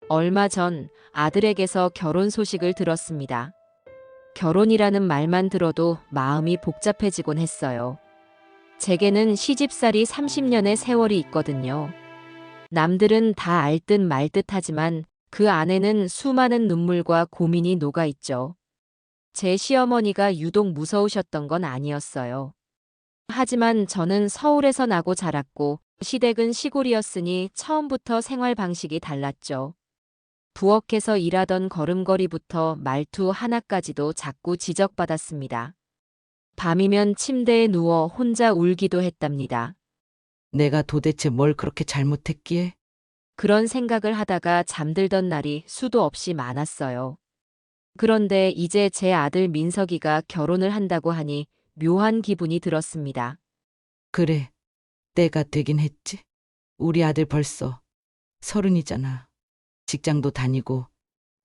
얼마 전 아들에게서 결혼 소식을 들었습니다. 결혼이라는 말만 들어도 마음이 복잡해지곤 했어요. 제게는 시집살이 30년의 세월이 있거든요. 남들은 다 알 듯 말 듯 하지만 그 안에는 수많은 눈물과 고민이 녹아 있죠. 제 시어머니가 유독 무서우셨던 건 아니었어요. 하지만 저는 서울에서 나고 자랐고 시댁은 시골이었으니 처음부터 생활 방식이 달랐죠. 부엌에서 일하던 걸음걸이부터 말투 하나까지도 자꾸 지적받았습니다. 밤이면 침대에 누워 혼자 울기도 했답니다. 내가 도대체 뭘 그렇게 잘못했기에? 그런 생각을 하다가 잠들던 날이 수도 없이 많았어요. 그런데 이제 제 아들 민석이가 결혼을 한다고 하니 묘한 기분이 들었습니다. 그래, 때가 되긴 했지. 우리 아들 벌써 30이잖아. 직장도 다니고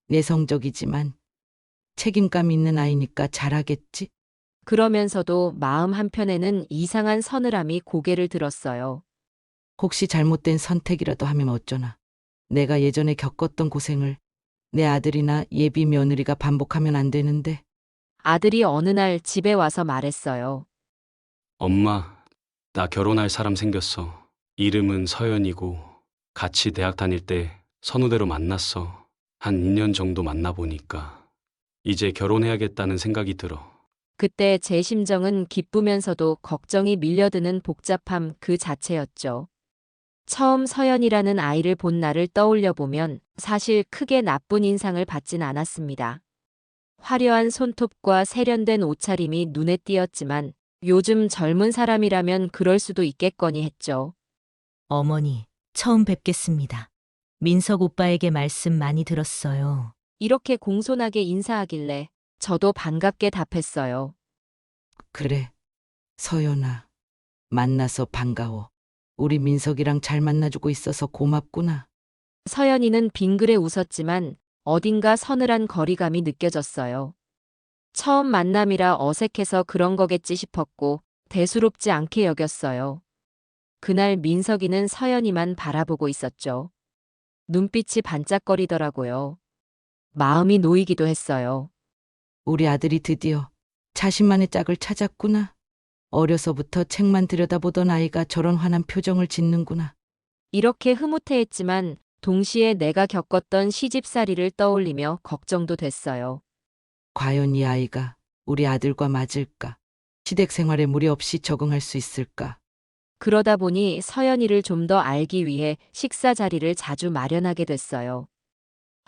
내성적이지만 책임감 있는 아이니까 잘하겠지? 그러면서도 마음 한편에는 이상한 서늘함이 고개를 들었어요. 혹시 잘못된 선택이라도 하면 어쩌나. 내가 예전에 겪었던 고생을 내 아들이나 예비 며느리가 반복하면 안 되는데. 아들이 어느 날 집에 와서 말했어요. 엄마, 나 결혼할 사람 생겼어. 이름은 서연이고 같이 대학 다닐 때 선후배로 만났어. 한 2년 정도 만나보니까 이제 결혼해야겠다는 생각이 들어. 그때 제 심정은 기쁘면서도 걱정이 밀려드는 복잡함 그 자체였죠. 처음 서연이라는 아이를 본 날을 떠올려 보면 사실 크게 나쁜 인상을 받진 않았습니다. 화려한 손톱과 세련된 옷차림이 눈에 띄었지만 요즘 젊은 사람이라면 그럴 수도 있겠거니 했죠. 어머니, 처음 뵙겠습니다. 민석 오빠에게 말씀 많이 들었어요. 이렇게 공손하게 인사하길래 저도 반갑게 답했어요. 그래, 서연아. 만나서 반가워. 우리 민석이랑 잘 만나주고 있어서 고맙구나. 서연이는 빙그레 웃었지만 어딘가 서늘한 거리감이 느껴졌어요. 처음 만남이라 어색해서 그런 거겠지 싶었고 대수롭지 않게 여겼어요. 그날 민석이는 서연이만 바라보고 있었죠. 눈빛이 반짝거리더라고요. 마음이 놓이기도 했어요. 우리 아들이 드디어 자신만의 짝을 찾았구나. 어려서부터 책만 들여다보던 아이가 저런 환한 표정을 짓는구나. 이렇게 흐뭇해했지만 동시에 내가 겪었던 시집살이를 떠올리며 걱정도 됐어요. 과연 이 아이가 우리 아들과 맞을까? 시댁 생활에 무리 없이 적응할 수 있을까? 그러다 보니 서연이를 좀 더 알기 위해 식사 자리를 자주 마련하게 됐어요.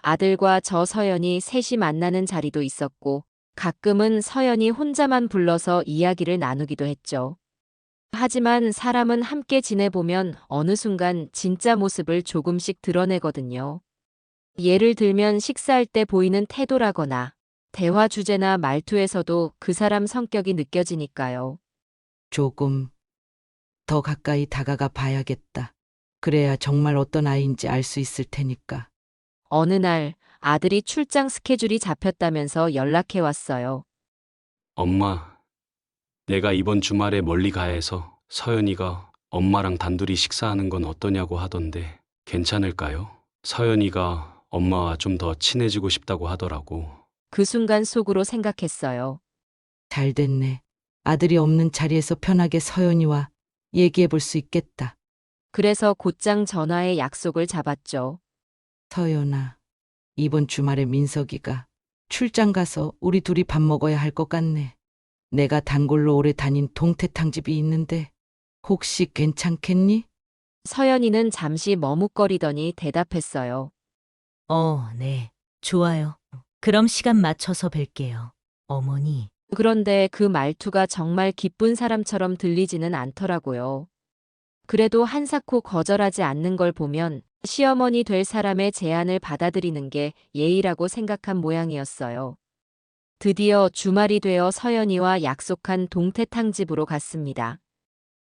아들과 저 서연이 셋이 만나는 자리도 있었고 가끔은 서연이 혼자만 불러서 이야기를 나누기도 했죠. 하지만 사람은 함께 지내보면 어느 순간 진짜 모습을 조금씩 드러내거든요. 예를 들면 식사할 때 보이는 태도라거나 대화 주제나 말투에서도 그 사람 성격이 느껴지니까요. 조금 더 가까이 다가가 봐야겠다. 그래야 정말 어떤 아이인지 알 수 있을 테니까. 어느 날 아들이 출장 스케줄이 잡혔다면서 연락해 왔어요. 엄마, 내가 이번 주말에 멀리 가야 해서 서연이가 엄마랑 단둘이 식사하는 건 어떠냐고 하던데 괜찮을까요? 서연이가 엄마와 좀 더 친해지고 싶다고 하더라고. 그 순간 속으로 생각했어요. 잘 됐네. 아들이 없는 자리에서 편하게 서연이와 얘기해 볼 수 있겠다. 그래서 곧장 전화에 약속을 잡았죠. 서연아, 이번 주말에 민석이가 출장 가서 우리 둘이 밥 먹어야 할 것 같네. 내가 단골로 오래 다닌 동태탕집이 있는데 혹시 괜찮겠니? 서연이는 잠시 머뭇거리더니 대답했어요. 네, 좋아요. 그럼 시간 맞춰서 뵐게요. 어머니, 그런데 그 말투가 정말 기쁜 사람처럼 들리지는 않더라고요. 그래도 한사코 거절하지 않는 걸 보면 시어머니 될 사람의 제안을 받아들이는 게 예의라고 생각한 모양이었어요. 드디어 주말이 되어 서연이와 약속한 동태탕집으로 갔습니다.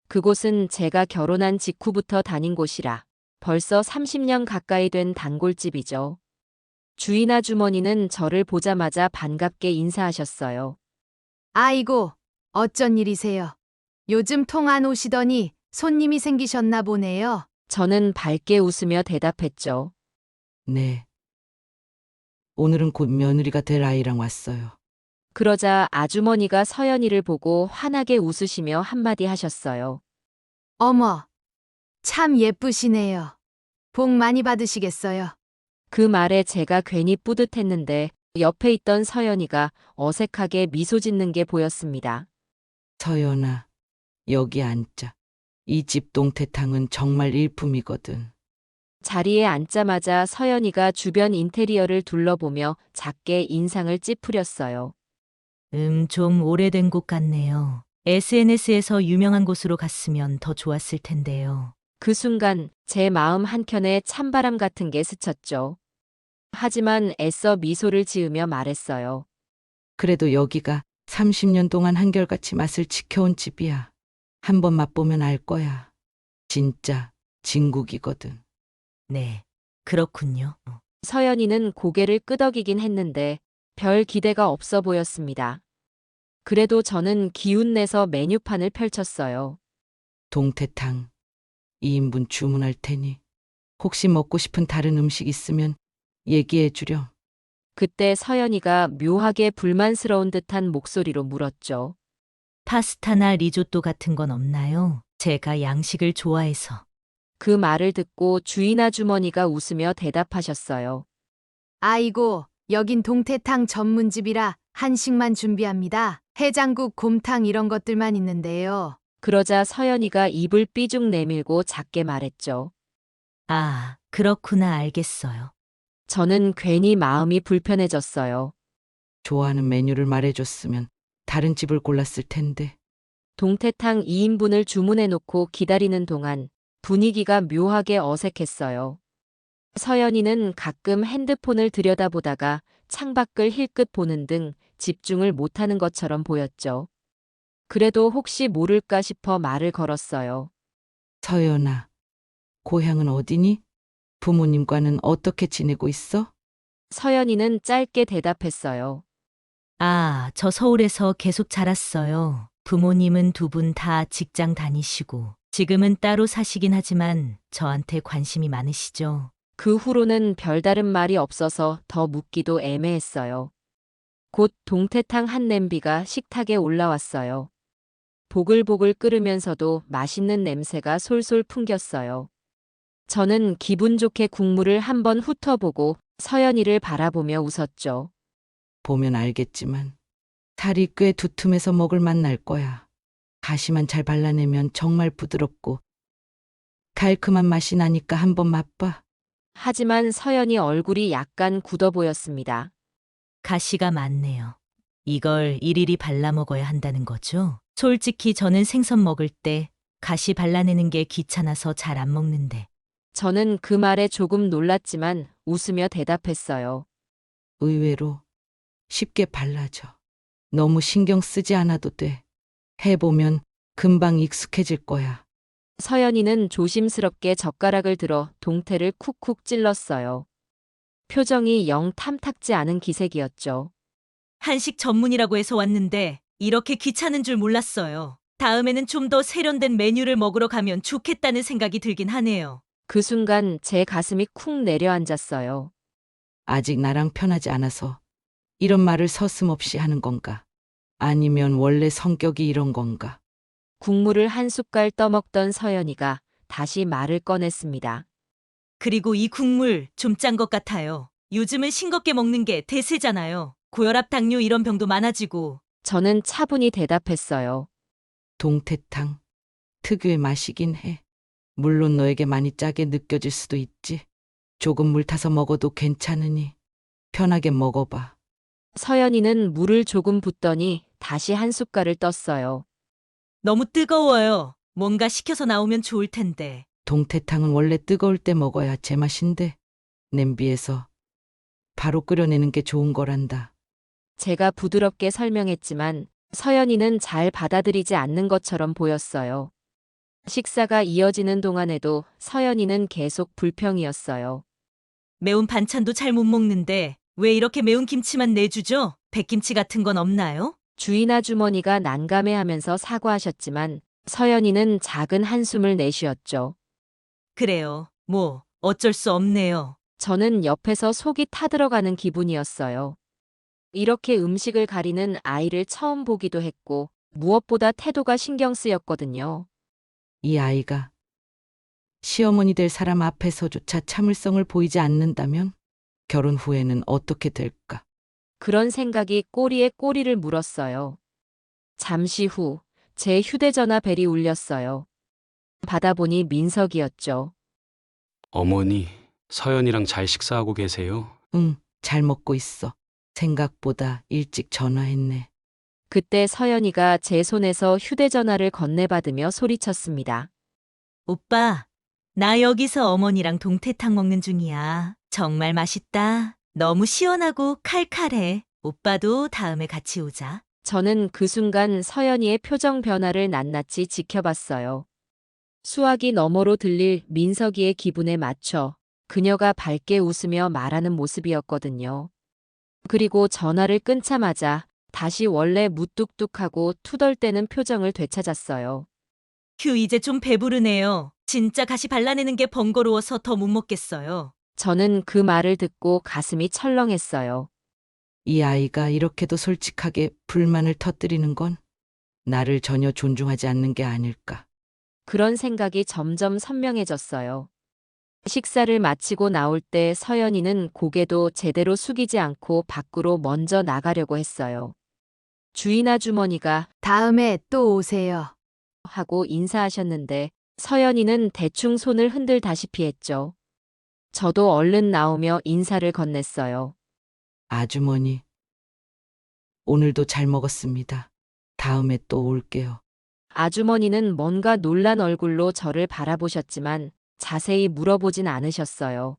그곳은 제가 결혼한 직후부터 다닌 곳이라 벌써 30년 가까이 된 단골집이죠. 주인 아주머니는 저를 보자마자 반갑게 인사하셨어요. 아이고, 어쩐 일이세요? 요즘 통 안 오시더니 손님이 생기셨나 보네요. 저는 밝게 웃으며 대답했죠. 네, 오늘은 곧 며느리가 될 아이랑 왔어요. 그러자 아주머니가 서연이를 보고 환하게 웃으시며 한마디 하셨어요. 어머, 참 예쁘시네요. 복 많이 받으시겠어요. 그 말에 제가 괜히 뿌듯했는데 옆에 있던 서연이가 어색하게 미소 짓는 게 보였습니다. 서연아, 여기 앉자. 이 집 동태탕은 정말 일품이거든. 자리에 앉자마자 서연이가 주변 인테리어를 둘러보며 작게 인상을 찌푸렸어요. 좀 오래된 곳 같네요. SNS에서 유명한 곳으로 갔으면 더 좋았을 텐데요. 그 순간 제 마음 한켠에 찬바람 같은 게 스쳤죠. 하지만 애써 미소를 지으며 말했어요. 그래도 여기가 30년 동안 한결같이 맛을 지켜온 집이야. 한번 맛보면 알 거야. 진짜 진국이거든. 네, 그렇군요. 서연이는 고개를 끄덕이긴 했는데 별 기대가 없어 보였습니다. 그래도 저는 기운내서 메뉴판을 펼쳤어요. 동태탕 2인분 주문할 테니 혹시 먹고 싶은 다른 음식 있으면 얘기해 주렴. 그때 서연이가 묘하게 불만스러운 듯한 목소리로 물었죠. 파스타나 리조또 같은 건 없나요? 제가 양식을 좋아해서. 그 말을 듣고 주인 아주머니가 웃으며 대답하셨어요. 아이고, 여긴 동태탕 전문집이라 한식만 준비합니다. 해장국, 곰탕 이런 것들만 있는데요. 그러자 서연이가 입을 삐죽 내밀고 작게 말했죠. 아, 그렇구나, 알겠어요. 저는 괜히 마음이 불편해졌어요. 좋아하는 메뉴를 말해줬으면 다른 집을 골랐을 텐데. 동태탕 2인분을 주문해놓고 기다리는 동안 분위기가 묘하게 어색했어요. 서연이는 가끔 핸드폰을 들여다보다가 창밖을 힐끗 보는 등 집중을 못하는 것처럼 보였죠. 그래도 혹시 모를까 싶어 말을 걸었어요. 서연아, 고향은 어디니? 부모님과는 어떻게 지내고 있어? 서연이는 짧게 대답했어요. 아, 저 서울에서 계속 자랐어요. 부모님은 두 분 다 직장 다니시고, 지금은 따로 사시긴 하지만 저한테 관심이 많으시죠. 그 후로는 별다른 말이 없어서 더 묻기도 애매했어요. 곧 동태탕 한 냄비가 식탁에 올라왔어요. 보글보글 끓으면서도 맛있는 냄새가 솔솔 풍겼어요. 저는 기분 좋게 국물을 한번 훑어보고 서연이를 바라보며 웃었죠. 보면 알겠지만 살이 꽤 두툼해서 먹을 맛 날 거야. 가시만 잘 발라내면 정말 부드럽고 달콤한 맛이 나니까 한번 맛봐. 하지만 서연이 얼굴이 약간 굳어 보였습니다. 가시가 많네요. 이걸 일일이 발라 먹어야 한다는 거죠? 솔직히 저는 생선 먹을 때 가시 발라내는 게 귀찮아서 잘 안 먹는데. 저는 그 말에 조금 놀랐지만 웃으며 대답했어요. 의외로 쉽게 발라져. 너무 신경 쓰지 않아도 돼. 해보면 금방 익숙해질 거야. 서연이는 조심스럽게 젓가락을 들어 동태를 쿡쿡 찔렀어요. 표정이 영 탐탁지 않은 기색이었죠. 한식 전문이라고 해서 왔는데 이렇게 귀찮은 줄 몰랐어요. 다음에는 좀 더 세련된 메뉴를 먹으러 가면 좋겠다는 생각이 들긴 하네요. 그 순간 제 가슴이 쿵 내려앉았어요. 아직 나랑 편하지 않아서 이런 말을 서슴없이 하는 건가? 아니면 원래 성격이 이런 건가? 국물을 한 숟갈 떠먹던 서연이가 다시 말을 꺼냈습니다. 그리고 이 국물 좀 짠 것 같아요. 요즘은 싱겁게 먹는 게 대세잖아요. 고혈압, 당뇨 이런 병도 많아지고. 저는 차분히 대답했어요. 동태탕 특유의 맛이긴 해. 물론 너에게 많이 짜게 느껴질 수도 있지. 조금 물 타서 먹어도 괜찮으니 편하게 먹어봐. 서연이는 물을 조금 붓더니 다시 한 숟갈을 떴어요. 너무 뜨거워요. 뭔가 식혀서 나오면 좋을 텐데. 동태탕은 원래 뜨거울 때 먹어야 제맛인데 냄비에서 바로 끓여내는 게 좋은 거란다. 제가 부드럽게 설명했지만 서연이는 잘 받아들이지 않는 것처럼 보였어요. 식사가 이어지는 동안에도 서연이는 계속 불평이었어요. 매운 반찬도 잘 못 먹는데 왜 이렇게 매운 김치만 내주죠? 백김치 같은 건 없나요? 주인 아주머니가 난감해하면서 사과하셨지만 서연이는 작은 한숨을 내쉬었죠. 그래요. 뭐 어쩔 수 없네요. 저는 옆에서 속이 타들어가는 기분이었어요. 이렇게 음식을 가리는 아이를 처음 보기도 했고, 무엇보다 태도가 신경 쓰였거든요. 이 아이가 시어머니 될 사람 앞에서조차 참을성을 보이지 않는다면 결혼 후에는 어떻게 될까? 그런 생각이 꼬리에 꼬리를 물었어요. 잠시 후, 제 휴대전화 벨이 울렸어요. 받아보니 민석이었죠. 어머니, 서연이랑 잘 식사하고 계세요? 응, 잘 먹고 있어. 생각보다 일찍 전화했네. 그때 서연이가 제 손에서 휴대전화를 건네받으며 소리쳤습니다. 오빠, 나 여기서 어머니랑 동태탕 먹는 중이야. 정말 맛있다. 너무 시원하고 칼칼해. 오빠도 다음에 같이 오자. 저는 그 순간 서연이의 표정 변화를 낱낱이 지켜봤어요. 수화기 너머로 들릴 민석이의 기분에 맞춰 그녀가 밝게 웃으며 말하는 모습이었거든요. 그리고 전화를 끊자마자 다시 원래 무뚝뚝하고 투덜대는 표정을 되찾았어요. 휴, 이제 좀 배부르네요. 진짜 가시 발라내는 게 번거로워서 더 못 먹겠어요. 저는 그 말을 듣고 가슴이 철렁했어요. 이 아이가 이렇게도 솔직하게 불만을 터뜨리는 건 나를 전혀 존중하지 않는 게 아닐까. 그런 생각이 점점 선명해졌어요. 식사를 마치고 나올 때 서연이는 고개도 제대로 숙이지 않고 밖으로 먼저 나가려고 했어요. 주인 아주머니가 다음에 또 오세요. 하고 인사하셨는데 서연이는 대충 손을 흔들다시피 했죠. 저도 얼른 나오며 인사를 건넸어요. 아주머니, 오늘도 잘 먹었습니다. 다음에 또 올게요. 아주머니는 뭔가 놀란 얼굴로 저를 바라보셨지만 자세히 물어보진 않으셨어요.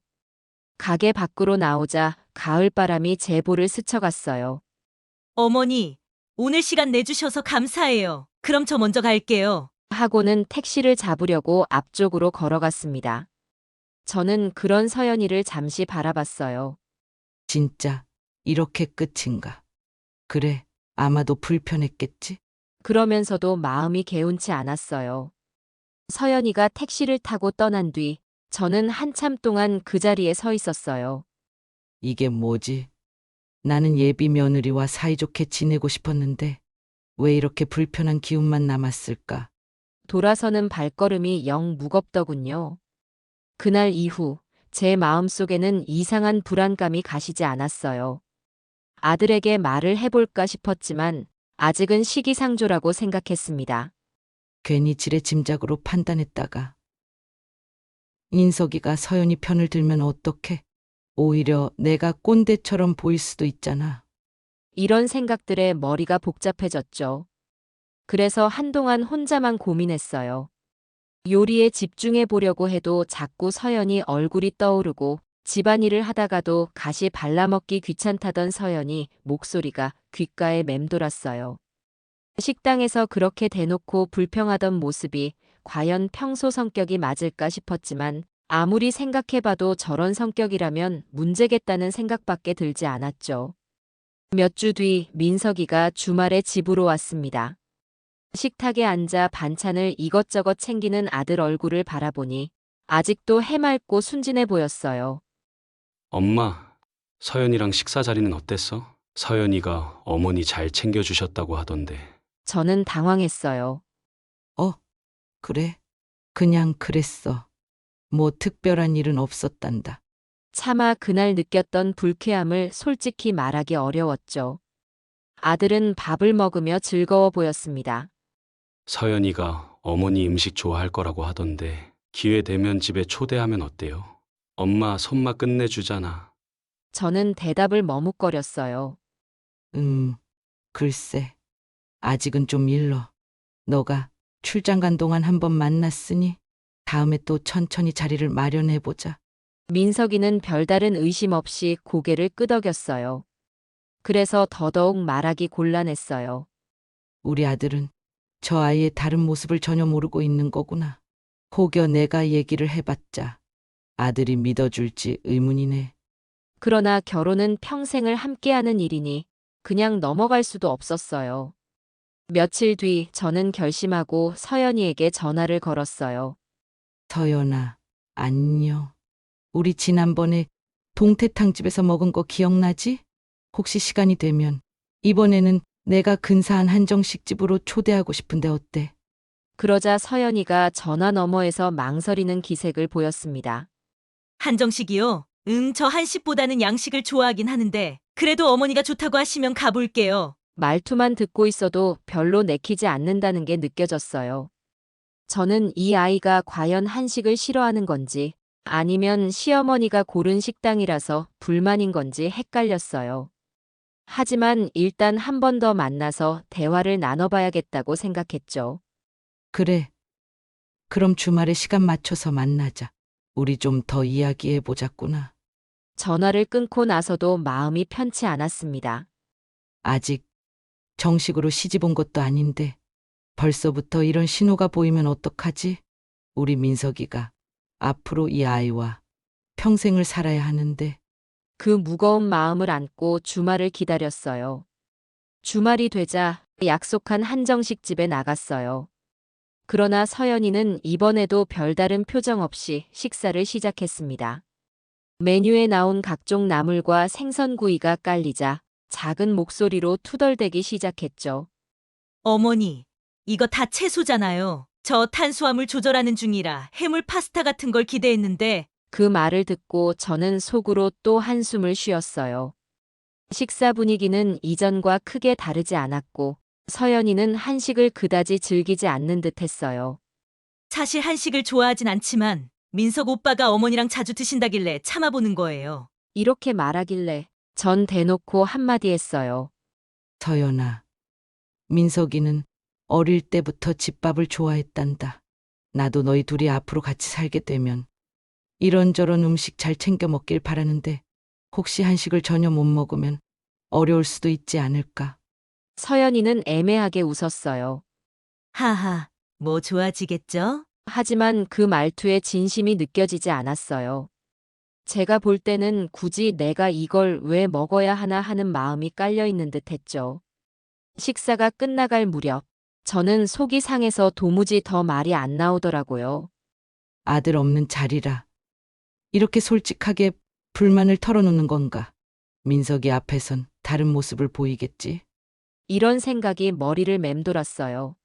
가게 밖으로 나오자 가을바람이 제 볼을 스쳐갔어요. 어머니, 오늘 시간 내주셔서 감사해요. 그럼 저 먼저 갈게요. 하고는 택시를 잡으려고 앞쪽으로 걸어갔습니다. 저는 그런 서연이를 잠시 바라봤어요. 진짜 이렇게 끝인가? 그래, 아마도 불편했겠지? 그러면서도 마음이 개운치 않았어요. 서연이가 택시를 타고 떠난 뒤 저는 한참 동안 그 자리에 서 있었어요. 이게 뭐지? 나는 예비 며느리와 사이좋게 지내고 싶었는데 왜 이렇게 불편한 기운만 남았을까? 돌아서는 발걸음이 영 무겁더군요. 그날 이후 제 마음속에는 이상한 불안감이 가시지 않았어요. 아들에게 말을 해볼까 싶었지만 아직은 시기상조라고 생각했습니다. 괜히 지레짐작으로 판단했다가 인석이가 서연이 편을 들면 어떡해? 오히려 내가 꼰대처럼 보일 수도 있잖아. 이런 생각들에 머리가 복잡해졌죠. 그래서 한동안 혼자만 고민했어요. 요리에 집중해 보려고 해도 자꾸 서연이 얼굴이 떠오르고 집안일을 하다가도 가시 발라먹기 귀찮다던 서연이 목소리가 귓가에 맴돌았어요. 식당에서 그렇게 대놓고 불평하던 모습이 과연 평소 성격이 맞을까 싶었지만 아무리 생각해봐도 저런 성격이라면 문제겠다는 생각밖에 들지 않았죠. 몇 주 뒤 민석이가 주말에 집으로 왔습니다. 식탁에 앉아 반찬을 이것저것 챙기는 아들 얼굴을 바라보니 아직도 해맑고 순진해 보였어요. 엄마, 서연이랑 식사 자리는 어땠어? 서연이가 어머니 잘 챙겨주셨다고 하던데. 저는 당황했어요. 그래? 그냥 그랬어. 뭐 특별한 일은 없었단다. 차마 그날 느꼈던 불쾌함을 솔직히 말하기 어려웠죠. 아들은 밥을 먹으며 즐거워 보였습니다. 서연이가 어머니 음식 좋아할 거라고 하던데 기회 되면 집에 초대하면 어때요? 엄마 손맛 끝내주잖아. 저는 대답을 머뭇거렸어요. 글쎄. 아직은 좀 일러. 너가 출장 간 동안 한번 만났으니 다음에 또 천천히 자리를 마련해보자. 민석이는 별다른 의심 없이 고개를 끄덕였어요. 그래서 더더욱 말하기 곤란했어요. 우리 아들은 저 아이의 다른 모습을 전혀 모르고 있는 거구나. 혹여 내가 얘기를 해봤자 아들이 믿어줄지 의문이네. 그러나 결혼은 평생을 함께하는 일이니 그냥 넘어갈 수도 없었어요. 며칠 뒤 저는 결심하고 서연이에게 전화를 걸었어요. 서연아, 안녕. 우리 지난번에 동태탕 집에서 먹은 거 기억나지? 혹시 시간이 되면 이번에는 내가 근사한 한정식 집으로 초대하고 싶은데 어때? 그러자 서연이가 전화 너머에서 망설이는 기색을 보였습니다. 한정식이요? 저 한식보다는 양식을 좋아하긴 하는데 그래도 어머니가 좋다고 하시면 가볼게요. 말투만 듣고 있어도 별로 내키지 않는다는 게 느껴졌어요. 저는 이 아이가 과연 한식을 싫어하는 건지 아니면 시어머니가 고른 식당이라서 불만인 건지 헷갈렸어요. 하지만 일단 한 번 더 만나서 대화를 나눠봐야겠다고 생각했죠. 그래. 그럼 주말에 시간 맞춰서 만나자. 우리 좀 더 이야기해 보자꾸나. 전화를 끊고 나서도 마음이 편치 않았습니다. 아직 정식으로 시집 온 것도 아닌데 벌써부터 이런 신호가 보이면 어떡하지? 우리 민석이가 앞으로 이 아이와 평생을 살아야 하는데. 그 무거운 마음을 안고 주말을 기다렸어요. 주말이 되자 약속한 한정식 집에 나갔어요. 그러나 서연이는 이번에도 별다른 표정 없이 식사를 시작했습니다. 메뉴에 나온 각종 나물과 생선구이가 깔리자 작은 목소리로 투덜대기 시작했죠. 어머니, 이거 다 채소잖아요. 저 탄수화물 조절하는 중이라 해물 파스타 같은 걸 기대했는데 그 말을 듣고 저는 속으로 또 한숨을 쉬었어요. 식사 분위기는 이전과 크게 다르지 않았고 서연이는 한식을 그다지 즐기지 않는 듯 했어요. 사실 한식을 좋아하진 않지만 민석 오빠가 어머니랑 자주 드신다길래 참아보는 거예요. 이렇게 말하길래 전 대놓고 한마디 했어요. 서연아, 민석이는 어릴 때부터 집밥을 좋아했단다. 나도 너희 둘이 앞으로 같이 살게 되면 이런저런 음식 잘 챙겨 먹길 바라는데 혹시 한식을 전혀 못 먹으면 어려울 수도 있지 않을까? 서연이는 애매하게 웃었어요. 하하, 뭐 좋아지겠죠? 하지만 그 말투에 진심이 느껴지지 않았어요. 제가 볼 때는 굳이 내가 이걸 왜 먹어야 하나 하는 마음이 깔려 있는 듯 했죠. 식사가 끝나갈 무렵 저는 속이 상해서 도무지 더 말이 안 나오더라고요. 아들 없는 자리라. 이렇게 솔직하게 불만을 털어놓는 건가? 민석이 앞에선 다른 모습을 보이겠지? 이런 생각이 머리를 맴돌았어요.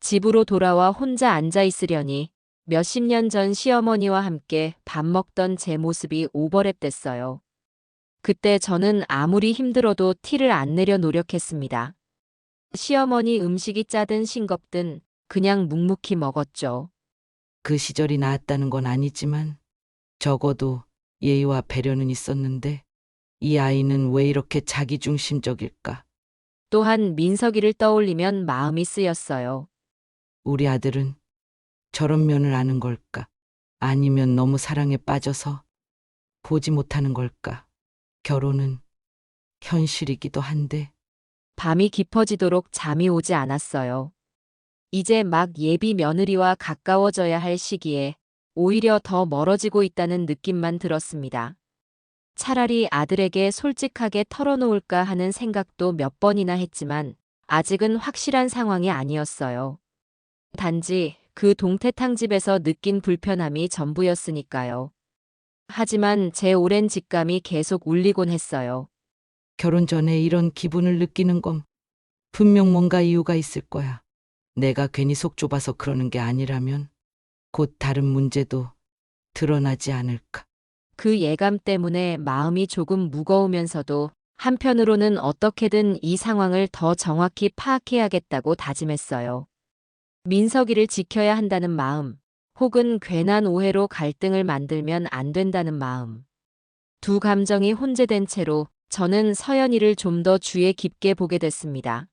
집으로 돌아와 혼자 앉아 있으려니 몇십 년 전 시어머니와 함께 밥 먹던 제 모습이 오버랩 됐어요. 그때 저는 아무리 힘들어도 티를 안 내려 노력했습니다. 시어머니 음식이 짜든 싱겁든 그냥 묵묵히 먹었죠. 그 시절이 나았다는 건 아니지만 적어도 예의와 배려는 있었는데 이 아이는 왜 이렇게 자기중심적일까? 또한 민석이를 떠올리면 마음이 쓰였어요. 우리 아들은 저런 면을 아는 걸까? 아니면 너무 사랑에 빠져서 보지 못하는 걸까? 결혼은 현실이기도 한데. 밤이 깊어지도록 잠이 오지 않았어요. 이제 막 예비 며느리와 가까워져야 할 시기에 오히려 더 멀어지고 있다는 느낌만 들었습니다. 차라리 아들에게 솔직하게 털어놓을까 하는 생각도 몇 번이나 했지만 아직은 확실한 상황이 아니었어요. 단지 그 동태탕 집에서 느낀 불편함이 전부였으니까요. 하지만 제 오랜 직감이 계속 울리곤 했어요. 결혼 전에 이런 기분을 느끼는 건 분명 뭔가 이유가 있을 거야. 내가 괜히 속 좁아서 그러는 게 아니라면 곧 다른 문제도 드러나지 않을까. 그 예감 때문에 마음이 조금 무거우면서도 한편으로는 어떻게든 이 상황을 더 정확히 파악해야겠다고 다짐했어요. 민석이를 지켜야 한다는 마음, 혹은 괜한 오해로 갈등을 만들면 안 된다는 마음. 두 감정이 혼재된 채로 저는 서연이를 좀 더 주의 깊게 보게 됐습니다.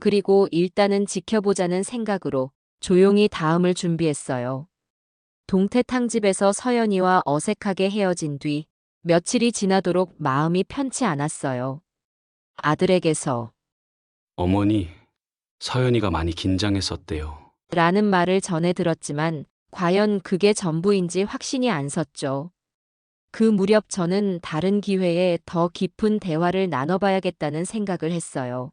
그리고 일단은 지켜보자는 생각으로 조용히 다음을 준비했어요. 동태탕 집에서 서연이와 어색하게 헤어진 뒤 며칠이 지나도록 마음이 편치 않았어요. 아들에게서 어머니, 서연이가 많이 긴장했었대요. 라는 말을 전해 들었지만 과연 그게 전부인지 확신이 안 섰죠. 그 무렵 저는 다른 기회에 더 깊은 대화를 나눠봐야겠다는 생각을 했어요.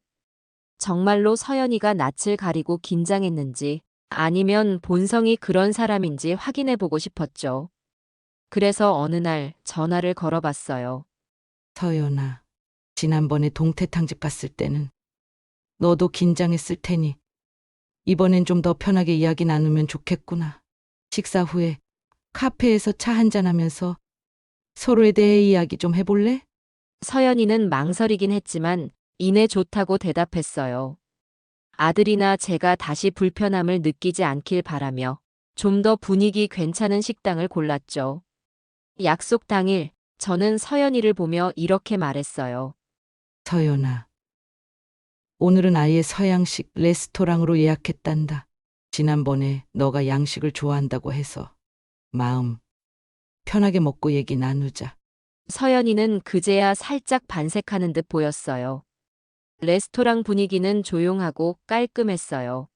정말로 서연이가 낯을 가리고 긴장했는지 아니면 본성이 그런 사람인지 확인해보고 싶었죠. 그래서 어느 날 전화를 걸어봤어요. 서연아, 지난번에 동태탕집 갔을 때는 너도 긴장했을 테니 이번엔 좀 더 편하게 이야기 나누면 좋겠구나. 식사 후에 카페에서 차 한잔하면서 서로에 대해 이야기 좀 해볼래? 서연이는 망설이긴 했지만 이내 좋다고 대답했어요. 아들이나 제가 다시 불편함을 느끼지 않길 바라며 좀 더 분위기 괜찮은 식당을 골랐죠. 약속 당일 저는 서연이를 보며 이렇게 말했어요. 서연아, 오늘은 아예 서양식 레스토랑으로 예약했단다. 지난번에 너가 양식을 좋아한다고 해서 마음 편하게 먹고 얘기 나누자. 서연이는 그제야 살짝 반색하는 듯 보였어요. 레스토랑 분위기는 조용하고 깔끔했어요.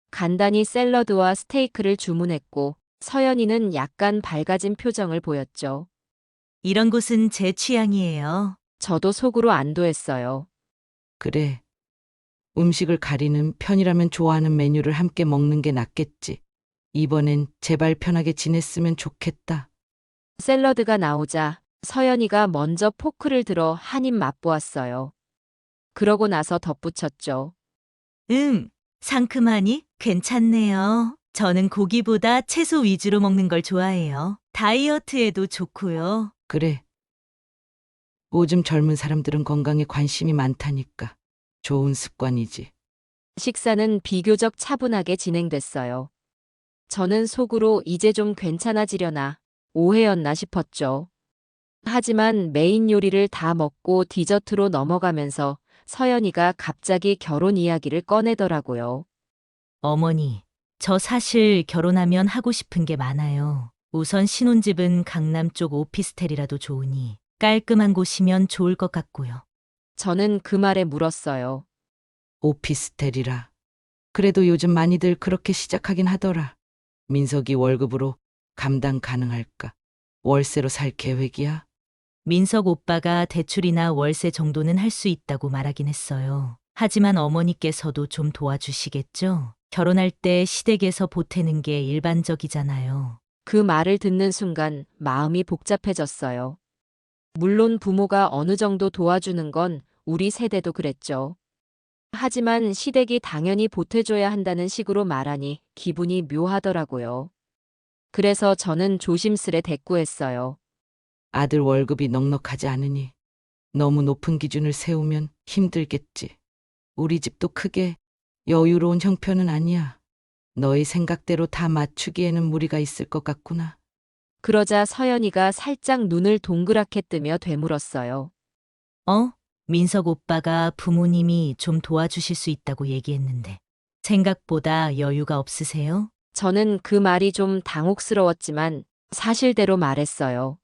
간단히 샐러드와 스테이크를 주문했고 서연이는 약간 밝아진 표정을 보였죠. 이런 곳은 제 취향이에요. 저도 속으로 안도했어요. 그래. 음식을 가리는 편이라면 좋아하는 메뉴를 함께 먹는 게 낫겠지. 이번엔 제발 편하게 지냈으면 좋겠다. 샐러드가 나오자 서연이가 먼저 포크를 들어 한 입 맛보았어요. 그러고 나서 덧붙였죠. 상큼하니 괜찮네요. 저는 고기보다 채소 위주로 먹는 걸 좋아해요. 다이어트에도 좋고요. 그래. 요즘 젊은 사람들은 건강에 관심이 많다니까. 좋은 습관이지. 식사는 비교적 차분하게 진행됐어요. 저는 속으로 이제 좀 괜찮아지려나 오해였나 싶었죠. 하지만 메인 요리를 다 먹고 디저트로 넘어가면서 서연이가 갑자기 결혼 이야기를 꺼내더라고요. 어머니, 저 사실 결혼하면 하고 싶은 게 많아요. 우선 신혼집은 강남 쪽 오피스텔이라도 좋으니 깔끔한 곳이면 좋을 것 같고요. 저는 그 말에 물었어요. 오피스텔이라. 그래도 요즘 많이들 그렇게 시작하긴 하더라. 민석이 월급으로 감당 가능할까? 월세로 살 계획이야? 민석 오빠가 대출이나 월세 정도는 할 수 있다고 말하긴 했어요. 하지만 어머니께서도 좀 도와주시겠죠? 결혼할 때 시댁에서 보태는 게 일반적이잖아요. 그 말을 듣는 순간 마음이 복잡해졌어요. 물론 부모가 어느 정도 도와주는 건 우리 세대도 그랬죠. 하지만 시댁이 당연히 보태줘야 한다는 식으로 말하니 기분이 묘하더라고요. 그래서 저는 조심스레 대꾸했어요. 아들 월급이 넉넉하지 않으니 너무 높은 기준을 세우면 힘들겠지. 우리 집도 크게 여유로운 형편은 아니야. 너의 생각대로 다 맞추기에는 무리가 있을 것 같구나. 그러자 서연이가 살짝 눈을 동그랗게 뜨며 되물었어요. 민석 오빠가 부모님이 좀 도와주실 수 있다고 얘기했는데 생각보다 여유가 없으세요? 저는 그 말이 좀 당혹스러웠지만 사실대로 말했어요.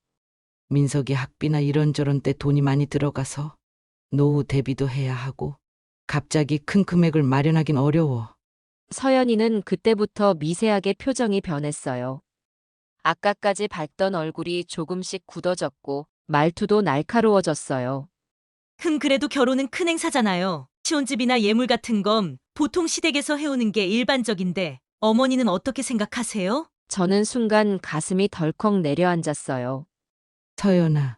민석이 학비나 이런저런 때 돈이 많이 들어가서 노후 대비도 해야 하고 갑자기 큰 금액을 마련하긴 어려워. 서연이는 그때부터 미세하게 표정이 변했어요. 아까까지 밝던 얼굴이 조금씩 굳어졌고 말투도 날카로워졌어요. 그래도 결혼은 큰 행사잖아요. 시혼집이나 예물 같은 건 보통 시댁에서 해오는 게 일반적인데 어머니는 어떻게 생각하세요? 저는 순간 가슴이 덜컥 내려앉았어요. 서연아,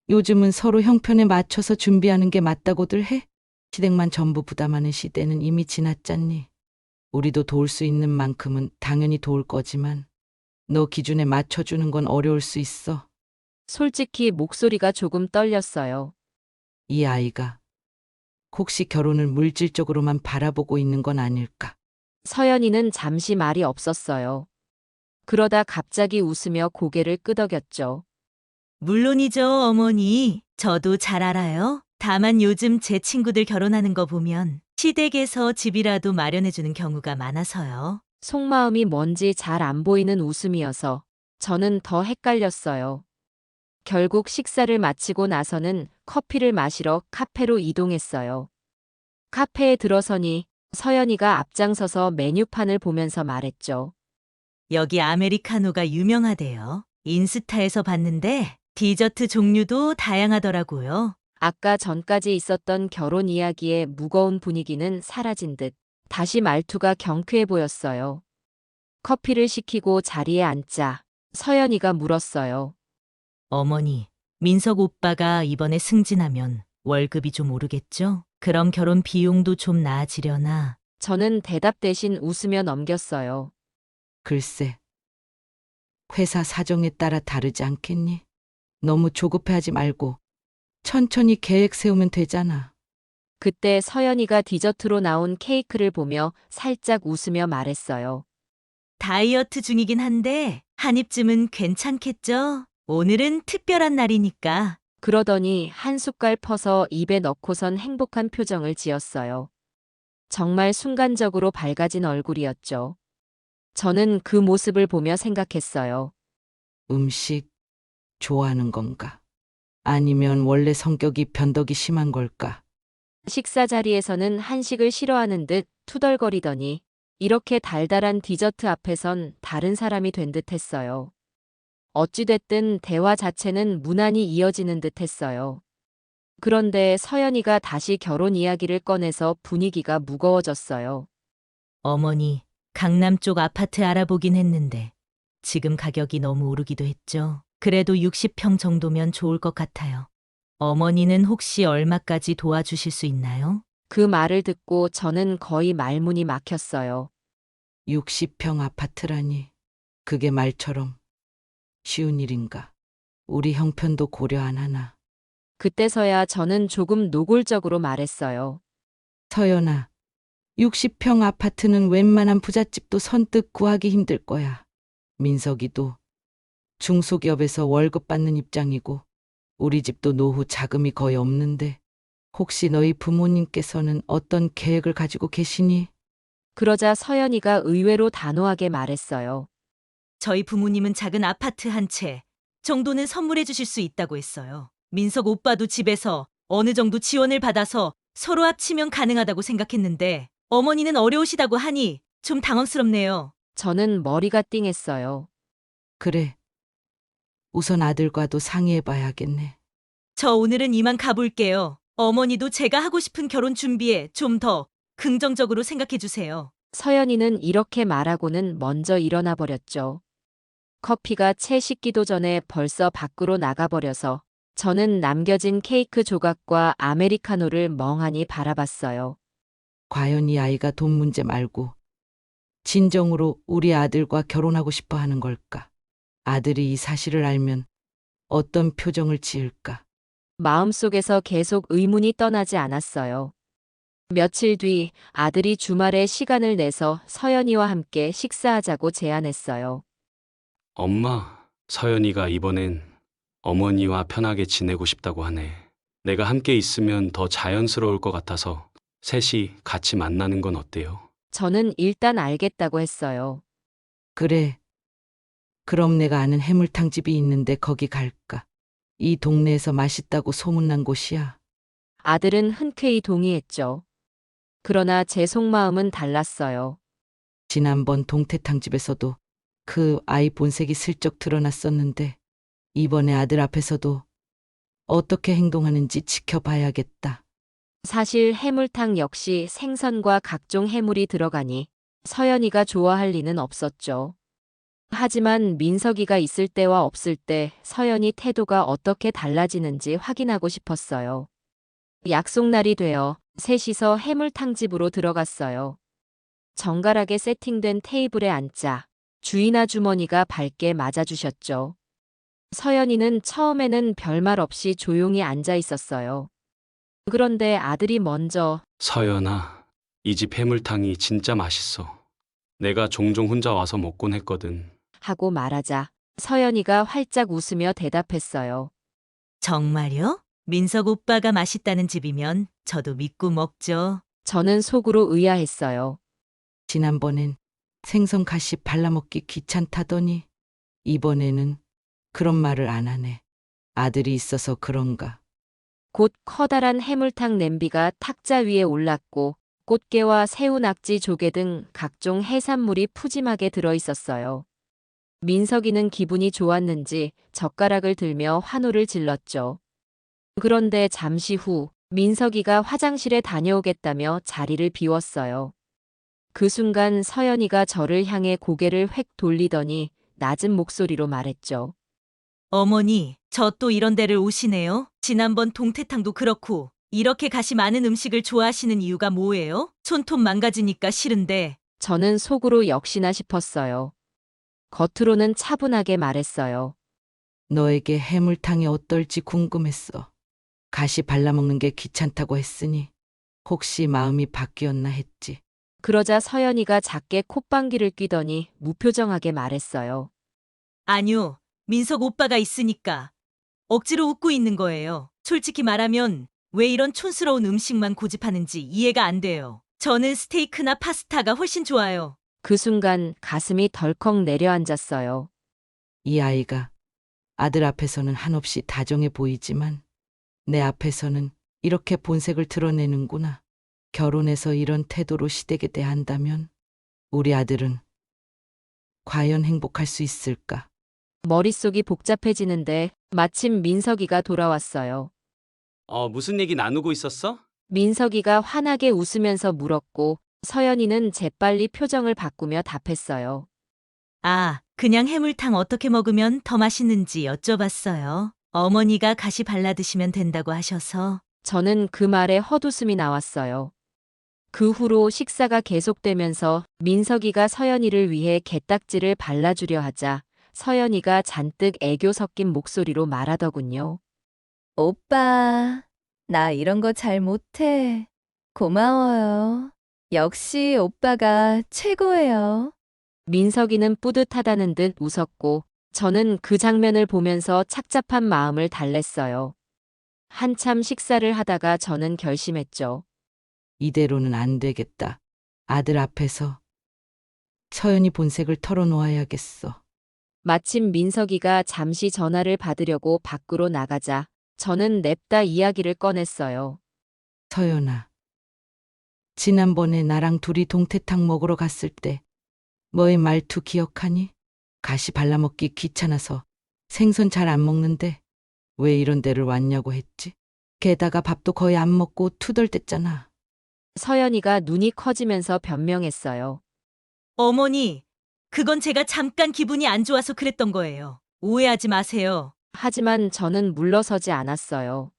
요즘은 서로 형편에 맞춰서 준비하는 게 맞다고들 해? 시댁만 전부 부담하는 시대는 이미 지났잖니. 우리도 도울 수 있는 만큼은 당연히 도울 거지만 너 기준에 맞춰주는 건 어려울 수 있어. 솔직히 목소리가 조금 떨렸어요. 이 아이가 혹시 결혼을 물질적으로만 바라보고 있는 건 아닐까? 서연이는 잠시 말이 없었어요. 그러다 갑자기 웃으며 고개를 끄덕였죠. 물론이죠, 어머니. 저도 잘 알아요. 다만 요즘 제 친구들 결혼하는 거 보면 시댁에서 집이라도 마련해주는 경우가 많아서요. 속마음이 뭔지 잘 안 보이는 웃음이어서 저는 더 헷갈렸어요. 결국 식사를 마치고 나서는 커피를 마시러 카페로 이동했어요. 카페에 들어서니 서연이가 앞장서서 메뉴판을 보면서 말했죠. 여기 아메리카노가 유명하대요. 인스타에서 봤는데 디저트 종류도 다양하더라고요. 아까 전까지 있었던 결혼 이야기의 무거운 분위기는 사라진 듯 다시 말투가 경쾌해 보였어요. 커피를 시키고 자리에 앉자 서연이가 물었어요. 어머니, 민석 오빠가 이번에 승진하면 월급이 좀 오르겠죠? 그럼 결혼 비용도 좀 나아지려나? 저는 대답 대신 웃으며 넘겼어요. 글쎄, 회사 사정에 따라 다르지 않겠니? 너무 조급해하지 말고 천천히 계획 세우면 되잖아. 그때 서연이가 디저트로 나온 케이크를 보며 살짝 웃으며 말했어요. 다이어트 중이긴 한데 한 입쯤은 괜찮겠죠? 오늘은 특별한 날이니까. 그러더니 한 숟갈 퍼서 입에 넣고선 행복한 표정을 지었어요. 정말 순간적으로 밝아진 얼굴이었죠. 저는 그 모습을 보며 생각했어요. 음식 좋아하는 건가? 아니면 원래 성격이 변덕이 심한 걸까? 식사 자리에서는 한식을 싫어하는 듯 투덜거리더니 이렇게 달달한 디저트 앞에선 다른 사람이 된 듯 했어요. 어찌됐든 대화 자체는 무난히 이어지는 듯 했어요. 그런데 서연이가 다시 결혼 이야기를 꺼내서 분위기가 무거워졌어요. 어머니, 강남 쪽 아파트 알아보긴 했는데 지금 가격이 너무 오르기도 했죠. 그래도 60평 정도면 좋을 것 같아요. 어머니는 혹시 얼마까지 도와주실 수 있나요? 그 말을 듣고 저는 거의 말문이 막혔어요. 60평 아파트라니. 그게 말처럼 쉬운 일인가? 우리 형편도 고려 안 하나? 그때서야 저는 조금 노골적으로 말했어요. 서연아, 60평 아파트는 웬만한 부잣집도 선뜻 구하기 힘들 거야. 민석이도 중소기업에서 월급 받는 입장이고 우리 집도 노후 자금이 거의 없는데 혹시 너희 부모님께서는 어떤 계획을 가지고 계시니? 그러자 서연이가 의외로 단호하게 말했어요. 저희 부모님은 작은 아파트 한 채 정도는 선물해 주실 수 있다고 했어요. 민석 오빠도 집에서 어느 정도 지원을 받아서 서로 합치면 가능하다고 생각했는데 어머니는 어려우시다고 하니 좀 당황스럽네요. 저는 머리가 띵했어요. 그래. 우선 아들과도 상의해 봐야겠네. 저 오늘은 이만 가볼게요. 어머니도 제가 하고 싶은 결혼 준비에 좀 더 긍정적으로 생각해 주세요. 서연이는 이렇게 말하고는 먼저 일어나 버렸죠. 커피가 채 식기도 전에 벌써 밖으로 나가버려서 저는 남겨진 케이크 조각과 아메리카노를 멍하니 바라봤어요. 과연 이 아이가 돈 문제 말고 진정으로 우리 아들과 결혼하고 싶어 하는 걸까? 아들이 이 사실을 알면 어떤 표정을 지을까? 마음속에서 계속 의문이 떠나지 않았어요. 며칠 뒤 아들이 주말에 시간을 내서 서연이와 함께 식사하자고 제안했어요. 엄마, 서연이가 이번엔 어머니와 편하게 지내고 싶다고 하네. 내가 함께 있으면 더 자연스러울 것 같아서 셋이 같이 만나는 건 어때요? 저는 일단 알겠다고 했어요. 그래. 그럼 내가 아는 해물탕 집이 있는데 거기 갈까? 이 동네에서 맛있다고 소문난 곳이야. 아들은 흔쾌히 동의했죠. 그러나 제 속마음은 달랐어요. 지난번 동태탕 집에서도 그 아이 본색이 슬쩍 드러났었는데 이번에 아들 앞에서도 어떻게 행동하는지 지켜봐야겠다. 사실 해물탕 역시 생선과 각종 해물이 들어가니 서연이가 좋아할 리는 없었죠. 하지만 민석이가 있을 때와 없을 때 서연이 태도가 어떻게 달라지는지 확인하고 싶었어요. 약속날이 되어 셋이서 해물탕집으로 들어갔어요. 정갈하게 세팅된 테이블에 앉자 주인 아주머니가 밝게 맞아주셨죠. 서연이는 처음에는 별말 없이 조용히 앉아 있었어요. 그런데 아들이 먼저 서연아, 이 집 해물탕이 진짜 맛있어. 내가 종종 혼자 와서 먹곤 했거든. 하고 말하자 서연이가 활짝 웃으며 대답했어요. 정말요? 민석 오빠가 맛있다는 집이면 저도 믿고 먹죠. 저는 속으로 의아했어요. 지난번엔 생선 가시 발라먹기 귀찮다더니 이번에는 그런 말을 안 하네. 아들이 있어서 그런가. 곧 커다란 해물탕 냄비가 탁자 위에 올랐고 꽃게와 새우, 낙지, 조개 등 각종 해산물이 푸짐하게 들어 있었어요. 민석이는 기분이 좋았는지 젓가락을 들며 환호를 질렀죠. 그런데 잠시 후 민석이가 화장실에 다녀오겠다며 자리를 비웠어요. 그 순간 서연이가 저를 향해 고개를 획 돌리더니 낮은 목소리로 말했죠. 어머니, 저 또 이런 데를 오시네요? 지난번 동태탕도 그렇고, 이렇게 가시 많은 음식을 좋아하시는 이유가 뭐예요? 손톱 망가지니까 싫은데. 저는 속으로 역시나 싶었어요. 겉으로는 차분하게 말했어요. 너에게 해물탕이 어떨지 궁금했어. 가시 발라먹는 게 귀찮다고 했으니 혹시 마음이 바뀌었나 했지. 그러자 서연이가 작게 콧방귀를 뀌더니 무표정하게 말했어요. 아니요, 민석 오빠가 있으니까. 억지로 웃고 있는 거예요. 솔직히 말하면 왜 이런 촌스러운 음식만 고집하는지 이해가 안 돼요. 저는 스테이크나 파스타가 훨씬 좋아요. 그 순간 가슴이 덜컥 내려앉았어요. 이 아이가 아들 앞에서는 한없이 다정해 보이지만 내 앞에서는 이렇게 본색을 드러내는구나. 결혼해서 이런 태도로 시댁에 대한다면 우리 아들은 과연 행복할 수 있을까? 머릿속이 복잡해지는데 마침 민석이가 돌아왔어요. 무슨 얘기 나누고 있었어? 민석이가 환하게 웃으면서 물었고 서연이는 재빨리 표정을 바꾸며 답했어요. 아, 그냥 해물탕 어떻게 먹으면 더 맛있는지 여쭤봤어요. 어머니가 가시 발라 드시면 된다고 하셔서. 저는 그 말에 헛웃음이 나왔어요. 그 후로 식사가 계속되면서 민석이가 서연이를 위해 게딱지를 발라주려 하자 서연이가 잔뜩 애교 섞인 목소리로 말하더군요. 오빠, 나 이런 거 잘 못해. 고마워요. 역시 오빠가 최고예요. 민석이는 뿌듯하다는 듯 웃었고 저는 그 장면을 보면서 착잡한 마음을 달랬어요. 한참 식사를 하다가 저는 결심했죠. 이대로는 안 되겠다. 아들 앞에서 서연이 본색을 털어놓아야겠어. 마침 민석이가 잠시 전화를 받으려고 밖으로 나가자 저는 냅다 이야기를 꺼냈어요. 서연아, 지난번에 나랑 둘이 동태탕 먹으러 갔을 때 너의 말투 기억하니? 가시 발라먹기 귀찮아서 생선 잘 안 먹는데 왜 이런 데를 왔냐고 했지? 게다가 밥도 거의 안 먹고 투덜댔잖아. 서연이가 눈이 커지면서 변명했어요. 어머니, 그건 제가 잠깐 기분이 안 좋아서 그랬던 거예요. 오해하지 마세요. 하지만 저는 물러서지 않았어요.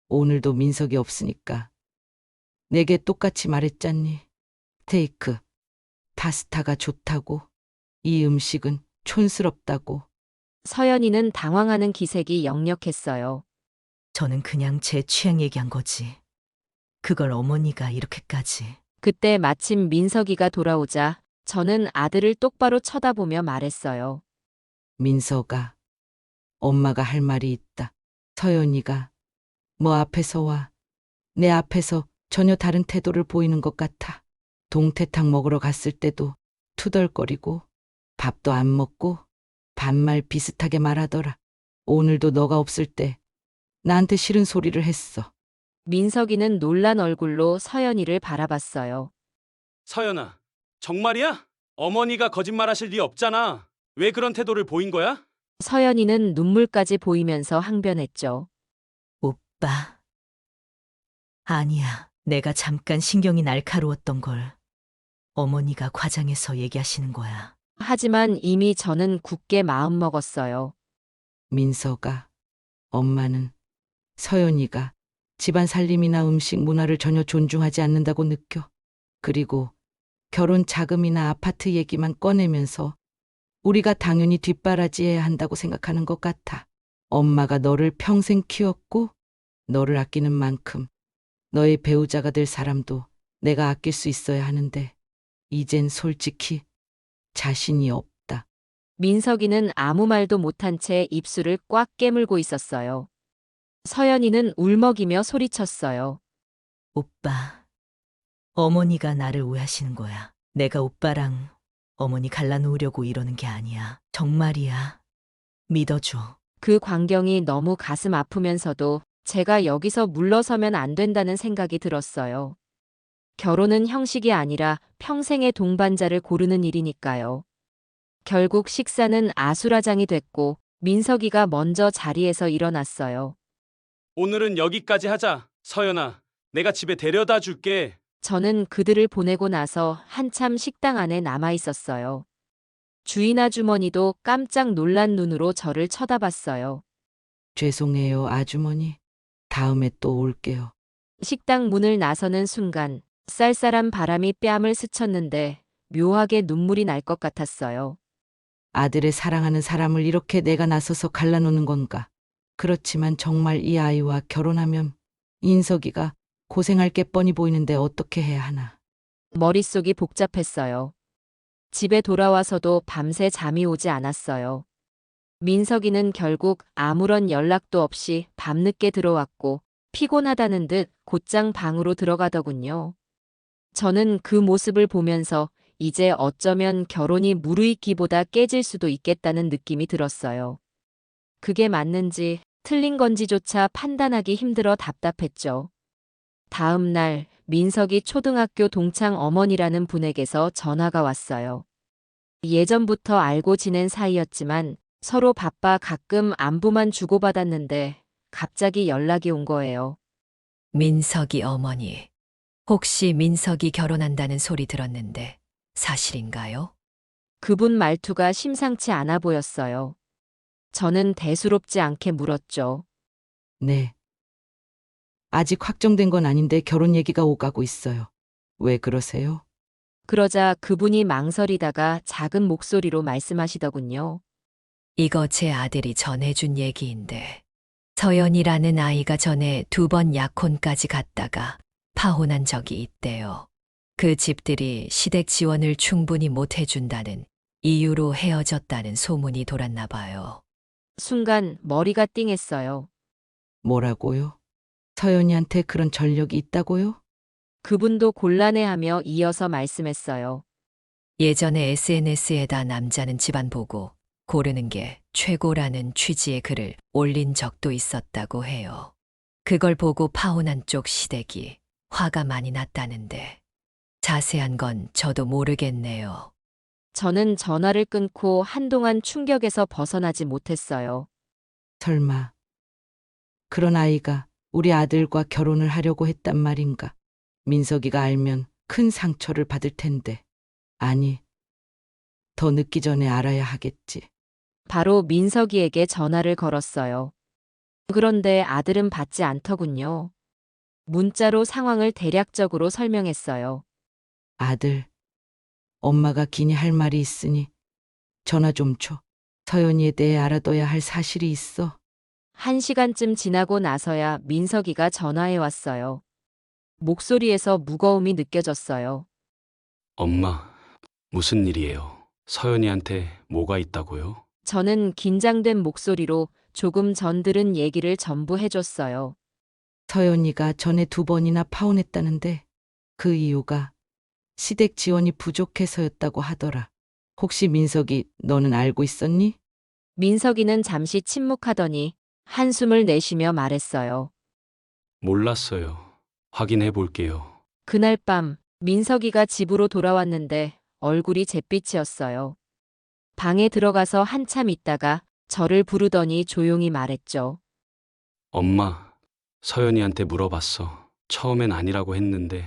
오늘도 민석이 없으니까 내게 똑같이 말했잖니. 스테이크, 파스타가 좋다고. 이 음식은 촌스럽다고. 서연이는 당황하는 기색이 역력했어요. 저는 그냥 제 취향 얘기한 거지. 그걸 어머니가 이렇게까지. 그때 마침 민석이가 돌아오자 저는 아들을 똑바로 쳐다보며 말했어요. 민서가, 엄마가 할 말이 있다. 서연이가 뭐 앞에서 와. 내 앞에서 전혀 다른 태도를 보이는 것 같아. 동태탕 먹으러 갔을 때도 투덜거리고 밥도 안 먹고 반말 비슷하게 말하더라. 오늘도 너가 없을 때 나한테 싫은 소리를 했어. 민석이는 놀란 얼굴로 서연이를 바라봤어요. 서연아, 정말이야? 어머니가 거짓말하실 리 없잖아. 왜 그런 태도를 보인 거야? 서연이는 눈물까지 보이면서 항변했죠. 오빠. 아니야. 내가 잠깐 신경이 날카로웠던 걸. 어머니가 과장해서 얘기하시는 거야. 하지만 이미 저는 굳게 마음먹었어요. 민서가, 엄마는 서연이가 집안 살림이나 음식 문화를 전혀 존중하지 않는다고 느껴. 그리고 결혼 자금이나 아파트 얘기만 꺼내면서 우리가 당연히 뒷바라지해야 한다고 생각하는 것 같아. 엄마가 너를 평생 키웠고 너를 아끼는 만큼 너의 배우자가 될 사람도 내가 아낄 수 있어야 하는데 이젠 솔직히 자신이 없다. 민석이는 아무 말도 못한 채 입술을 꽉 깨물고 있었어요. 서연이는 울먹이며 소리쳤어요. 오빠. 어머니가 나를 오해하시는 거야. 내가 오빠랑 어머니 갈라놓으려고 이러는 게 아니야. 정말이야. 믿어줘. 그 광경이 너무 가슴 아프면서도 제가 여기서 물러서면 안 된다는 생각이 들었어요. 결혼은 형식이 아니라 평생의 동반자를 고르는 일이니까요. 결국 식사는 아수라장이 됐고 민석이가 먼저 자리에서 일어났어요. 오늘은 여기까지 하자. 서연아, 내가 집에 데려다 줄게. 저는 그들을 보내고 나서 한참 식당 안에 남아 있었어요. 주인 아주머니도 깜짝 놀란 눈으로 저를 쳐다봤어요. 죄송해요, 아주머니. 다음에 또 올게요. 식당 문을 나서는 순간 쌀쌀한 바람이 뺨을 스쳤는데 묘하게 눈물이 날 것 같았어요. 아들의 사랑하는 사람을 이렇게 내가 나서서 갈라놓는 건가? 그렇지만 정말 이 아이와 결혼하면 인석이가 고생할 게 뻔히 보이는데 어떻게 해야 하나? 머릿속이 복잡했어요. 집에 돌아와서도 밤새 잠이 오지 않았어요. 민석이는 결국 아무런 연락도 없이 밤늦게 들어왔고 피곤하다는 듯 곧장 방으로 들어가더군요. 저는 그 모습을 보면서 이제 어쩌면 결혼이 무르익기보다 깨질 수도 있겠다는 느낌이 들었어요. 그게 맞는지 틀린 건지조차 판단하기 힘들어 답답했죠. 다음 날 민석이 초등학교 동창 어머니라는 분에게서 전화가 왔어요. 예전부터 알고 지낸 사이였지만 서로 바빠 가끔 안부만 주고받았는데 갑자기 연락이 온 거예요. 민석이 어머니, 혹시 민석이 결혼한다는 소리 들었는데 사실인가요? 그분 말투가 심상치 않아 보였어요. 저는 대수롭지 않게 물었죠. 네. 아직 확정된 건 아닌데 결혼 얘기가 오가고 있어요. 왜 그러세요? 그러자 그분이 망설이다가 작은 목소리로 말씀하시더군요. 이거 제 아들이 전해준 얘기인데 서연이라는 아이가 전에 2번 약혼까지 갔다가 파혼한 적이 있대요. 그 집들이 시댁 지원을 충분히 못 해준다는 이유로 헤어졌다는 소문이 돌았나 봐요. 순간 머리가 띵했어요. 뭐라고요? 서연이한테 그런 전력이 있다고요? 그분도 곤란해하며 이어서 말씀했어요. 예전에 SNS에다 남자는 집안 보고 고르는 게 최고라는 취지의 글을 올린 적도 있었다고 해요. 그걸 보고 파혼한 쪽 시댁이 화가 많이 났다는데 자세한 건 저도 모르겠네요. 저는 전화를 끊고 한동안 충격에서 벗어나지 못했어요. 설마 그런 아이가 우리 아들과 결혼을 하려고 했단 말인가? 민석이가 알면 큰 상처를 받을 텐데. 아니, 더 늦기 전에 알아야 하겠지. 바로 민석이에게 전화를 걸었어요. 그런데 아들은 받지 않더군요. 문자로 상황을 대략적으로 설명했어요. 아들, 엄마가 기니 할 말이 있으니 전화 좀 줘. 서연이에 대해 알아둬야 할 사실이 있어. 1시간쯤 지나고 나서야 민석이가 전화해 왔어요. 목소리에서 무거움이 느껴졌어요. 엄마, 무슨 일이에요? 서연이한테 뭐가 있다고요? 저는 긴장된 목소리로 조금 전 들은 얘기를 전부 해줬어요. 서연이가 전에 2번이나 파혼했다는데 그 이유가 시댁 지원이 부족해서였다고 하더라. 혹시 민석이 너는 알고 있었니? 민석이는 잠시 침묵하더니 한숨을 내쉬며 말했어요. 몰랐어요. 확인해 볼게요. 그날 밤 민석이가 집으로 돌아왔는데 얼굴이 잿빛이었어요. 방에 들어가서 한참 있다가 저를 부르더니 조용히 말했죠. 엄마, 서연이한테 물어봤어. 처음엔 아니라고 했는데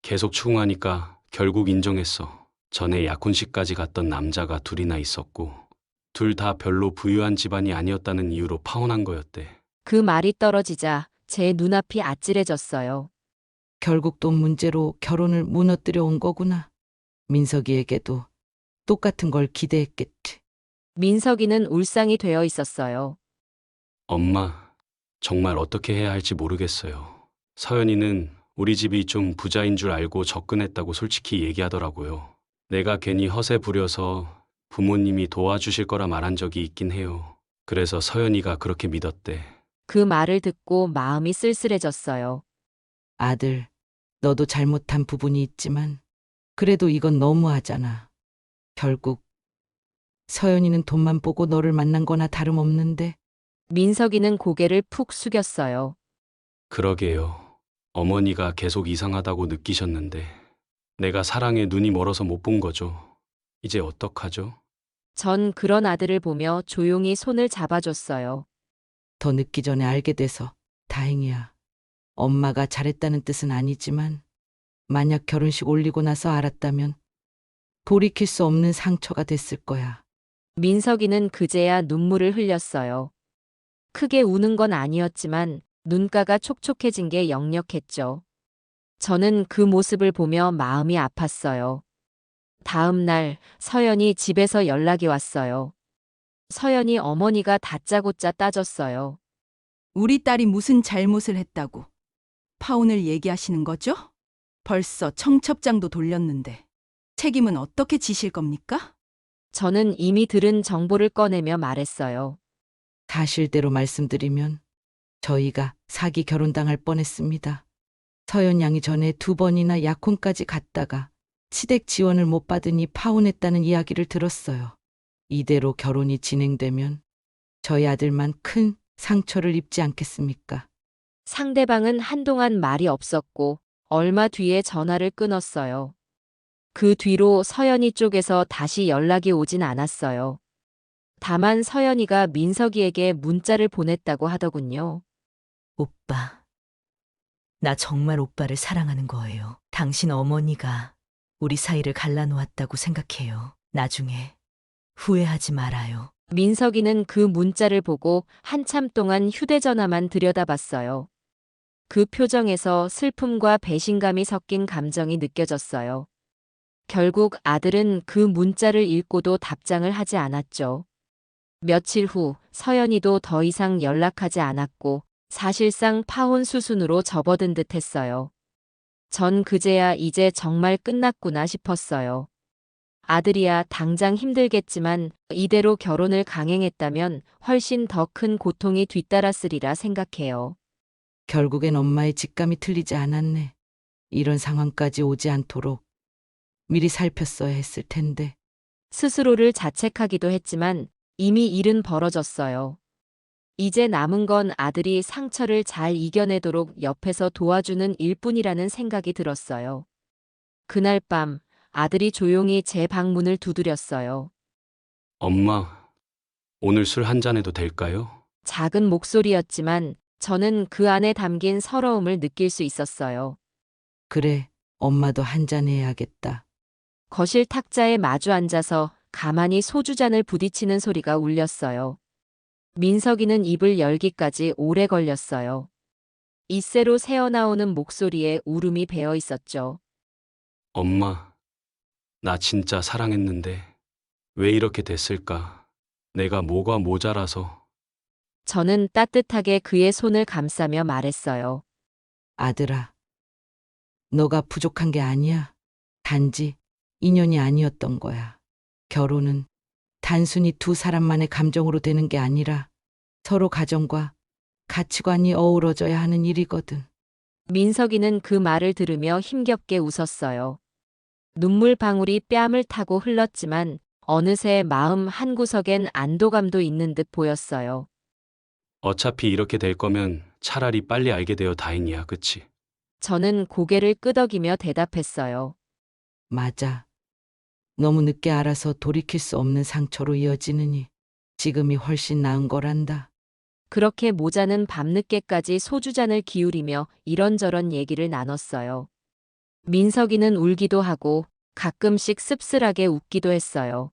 계속 추궁하니까 결국 인정했어. 전에 약혼식까지 갔던 남자가 2이나 있었고 둘 다 별로 부유한 집안이 아니었다는 이유로 파혼한 거였대. 그 말이 떨어지자 제 눈앞이 아찔해졌어요. 결국 또 문제로 결혼을 무너뜨려 온 거구나. 민석이에게도 똑같은 걸 기대했겠지. 민석이는 울상이 되어 있었어요. 엄마, 정말 어떻게 해야 할지 모르겠어요. 서연이는 우리 집이 좀 부자인 줄 알고 접근했다고 솔직히 얘기하더라고요. 내가 괜히 허세 부려서 부모님이 도와주실 거라 말한 적이 있긴 해요. 그래서 서연이가 그렇게 믿었대. 그 말을 듣고 마음이 쓸쓸해졌어요. 아들, 너도 잘못한 부분이 있지만 그래도 이건 너무하잖아. 결국 서연이는 돈만 보고 너를 만난 거나 다름없는데. 민석이는 고개를 푹 숙였어요. 그러게요. 어머니가 계속 이상하다고 느끼셨는데 내가 사랑에 눈이 멀어서 못 본 거죠. 이제 어떡하죠? 전 그런 아들을 보며 조용히 손을 잡아줬어요. 더 늦기 전에 알게 돼서 다행이야. 엄마가 잘했다는 뜻은 아니지만 만약 결혼식 올리고 나서 알았다면 돌이킬 수 없는 상처가 됐을 거야. 민석이는 그제야 눈물을 흘렸어요. 크게 우는 건 아니었지만 눈가가 촉촉해진 게 역력했죠. 저는 그 모습을 보며 마음이 아팠어요. 다음 날 서연이 집에서 연락이 왔어요. 서연이 어머니가 다짜고짜 따졌어요. 우리 딸이 무슨 잘못을 했다고 파혼을 얘기하시는 거죠? 벌써 청첩장도 돌렸는데 책임은 어떻게 지실 겁니까? 저는 이미 들은 정보를 꺼내며 말했어요. 사실대로 말씀드리면 저희가 사기 결혼당할 뻔했습니다. 서연 양이 전에 2번이나 약혼까지 갔다가 시댁 지원을 못 받으니 파혼했다는 이야기를 들었어요. 이대로 결혼이 진행되면 저희 아들만 큰 상처를 입지 않겠습니까? 상대방은 한동안 말이 없었고 얼마 뒤에 전화를 끊었어요. 그 뒤로 서연이 쪽에서 다시 연락이 오진 않았어요. 다만 서연이가 민석이에게 문자를 보냈다고 하더군요. 오빠, 나 정말 오빠를 사랑하는 거예요. 당신 어머니가 우리 사이를 갈라놓았다고 생각해요. 나중에 후회하지 말아요. 민석이는 그 문자를 보고 한참 동안 휴대전화만 들여다봤어요. 그 표정에서 슬픔과 배신감이 섞인 감정이 느껴졌어요. 결국 아들은 그 문자를 읽고도 답장을 하지 않았죠. 며칠 후 서연이도 더 이상 연락하지 않았고 사실상 파혼 수순으로 접어든 듯 했어요. 전 그제야 이제 정말 끝났구나 싶었어요. 아들이야 당장 힘들겠지만 이대로 결혼을 강행했다면 훨씬 더 큰 고통이 뒤따랐으리라 생각해요. 결국엔 엄마의 직감이 틀리지 않았네. 이런 상황까지 오지 않도록 미리 살폈어야 했을 텐데. 스스로를 자책하기도 했지만 이미 일은 벌어졌어요. 이제 남은 건 아들이 상처를 잘 이겨내도록 옆에서 도와주는 일뿐이라는 생각이 들었어요. 그날 밤 아들이 조용히 제 방문을 두드렸어요. 엄마, 오늘 술 한 잔 해도 될까요? 작은 목소리였지만 저는 그 안에 담긴 서러움을 느낄 수 있었어요. 그래, 엄마도 한잔 해야겠다. 거실 탁자에 마주 앉아서 가만히 소주잔을 부딪히는 소리가 울렸어요. 민석이는 입을 열기까지 오래 걸렸어요. 이새로 새어나오는 목소리에 울음이 배어 있었죠. 엄마, 나 진짜 사랑했는데 왜 이렇게 됐을까? 내가 뭐가 모자라서. 저는 따뜻하게 그의 손을 감싸며 말했어요. 아들아, 너가 부족한 게 아니야. 단지 인연이 아니었던 거야. 결혼은 단순히 두 사람만의 감정으로 되는 게 아니라 서로 가정과 가치관이 어우러져야 하는 일이거든. 민석이는 그 말을 들으며 힘겹게 웃었어요. 눈물 방울이 뺨을 타고 흘렀지만 어느새 마음 한구석엔 안도감도 있는 듯 보였어요. 어차피 이렇게 될 거면 차라리 빨리 알게 되어 다행이야, 그치? 저는 고개를 끄덕이며 대답했어요. 맞아. 너무 늦게 알아서 돌이킬 수 없는 상처로 이어지느니 지금이 훨씬 나은 거란다. 그렇게 모자는 밤늦게까지 소주잔을 기울이며 이런저런 얘기를 나눴어요. 민석이는 울기도 하고 가끔씩 씁쓸하게 웃기도 했어요.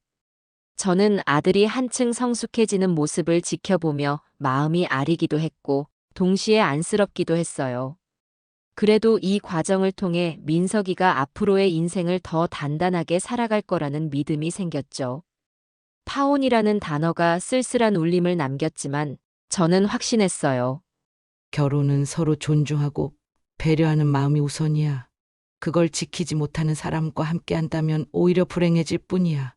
저는 아들이 한층 성숙해지는 모습을 지켜보며 마음이 아리기도 했고 동시에 안쓰럽기도 했어요. 그래도 이 과정을 통해 민석이가 앞으로의 인생을 더 단단하게 살아갈 거라는 믿음이 생겼죠. 파혼이라는 단어가 쓸쓸한 울림을 남겼지만 저는 확신했어요. 결혼은 서로 존중하고 배려하는 마음이 우선이야. 그걸 지키지 못하는 사람과 함께 한다면 오히려 불행해질 뿐이야.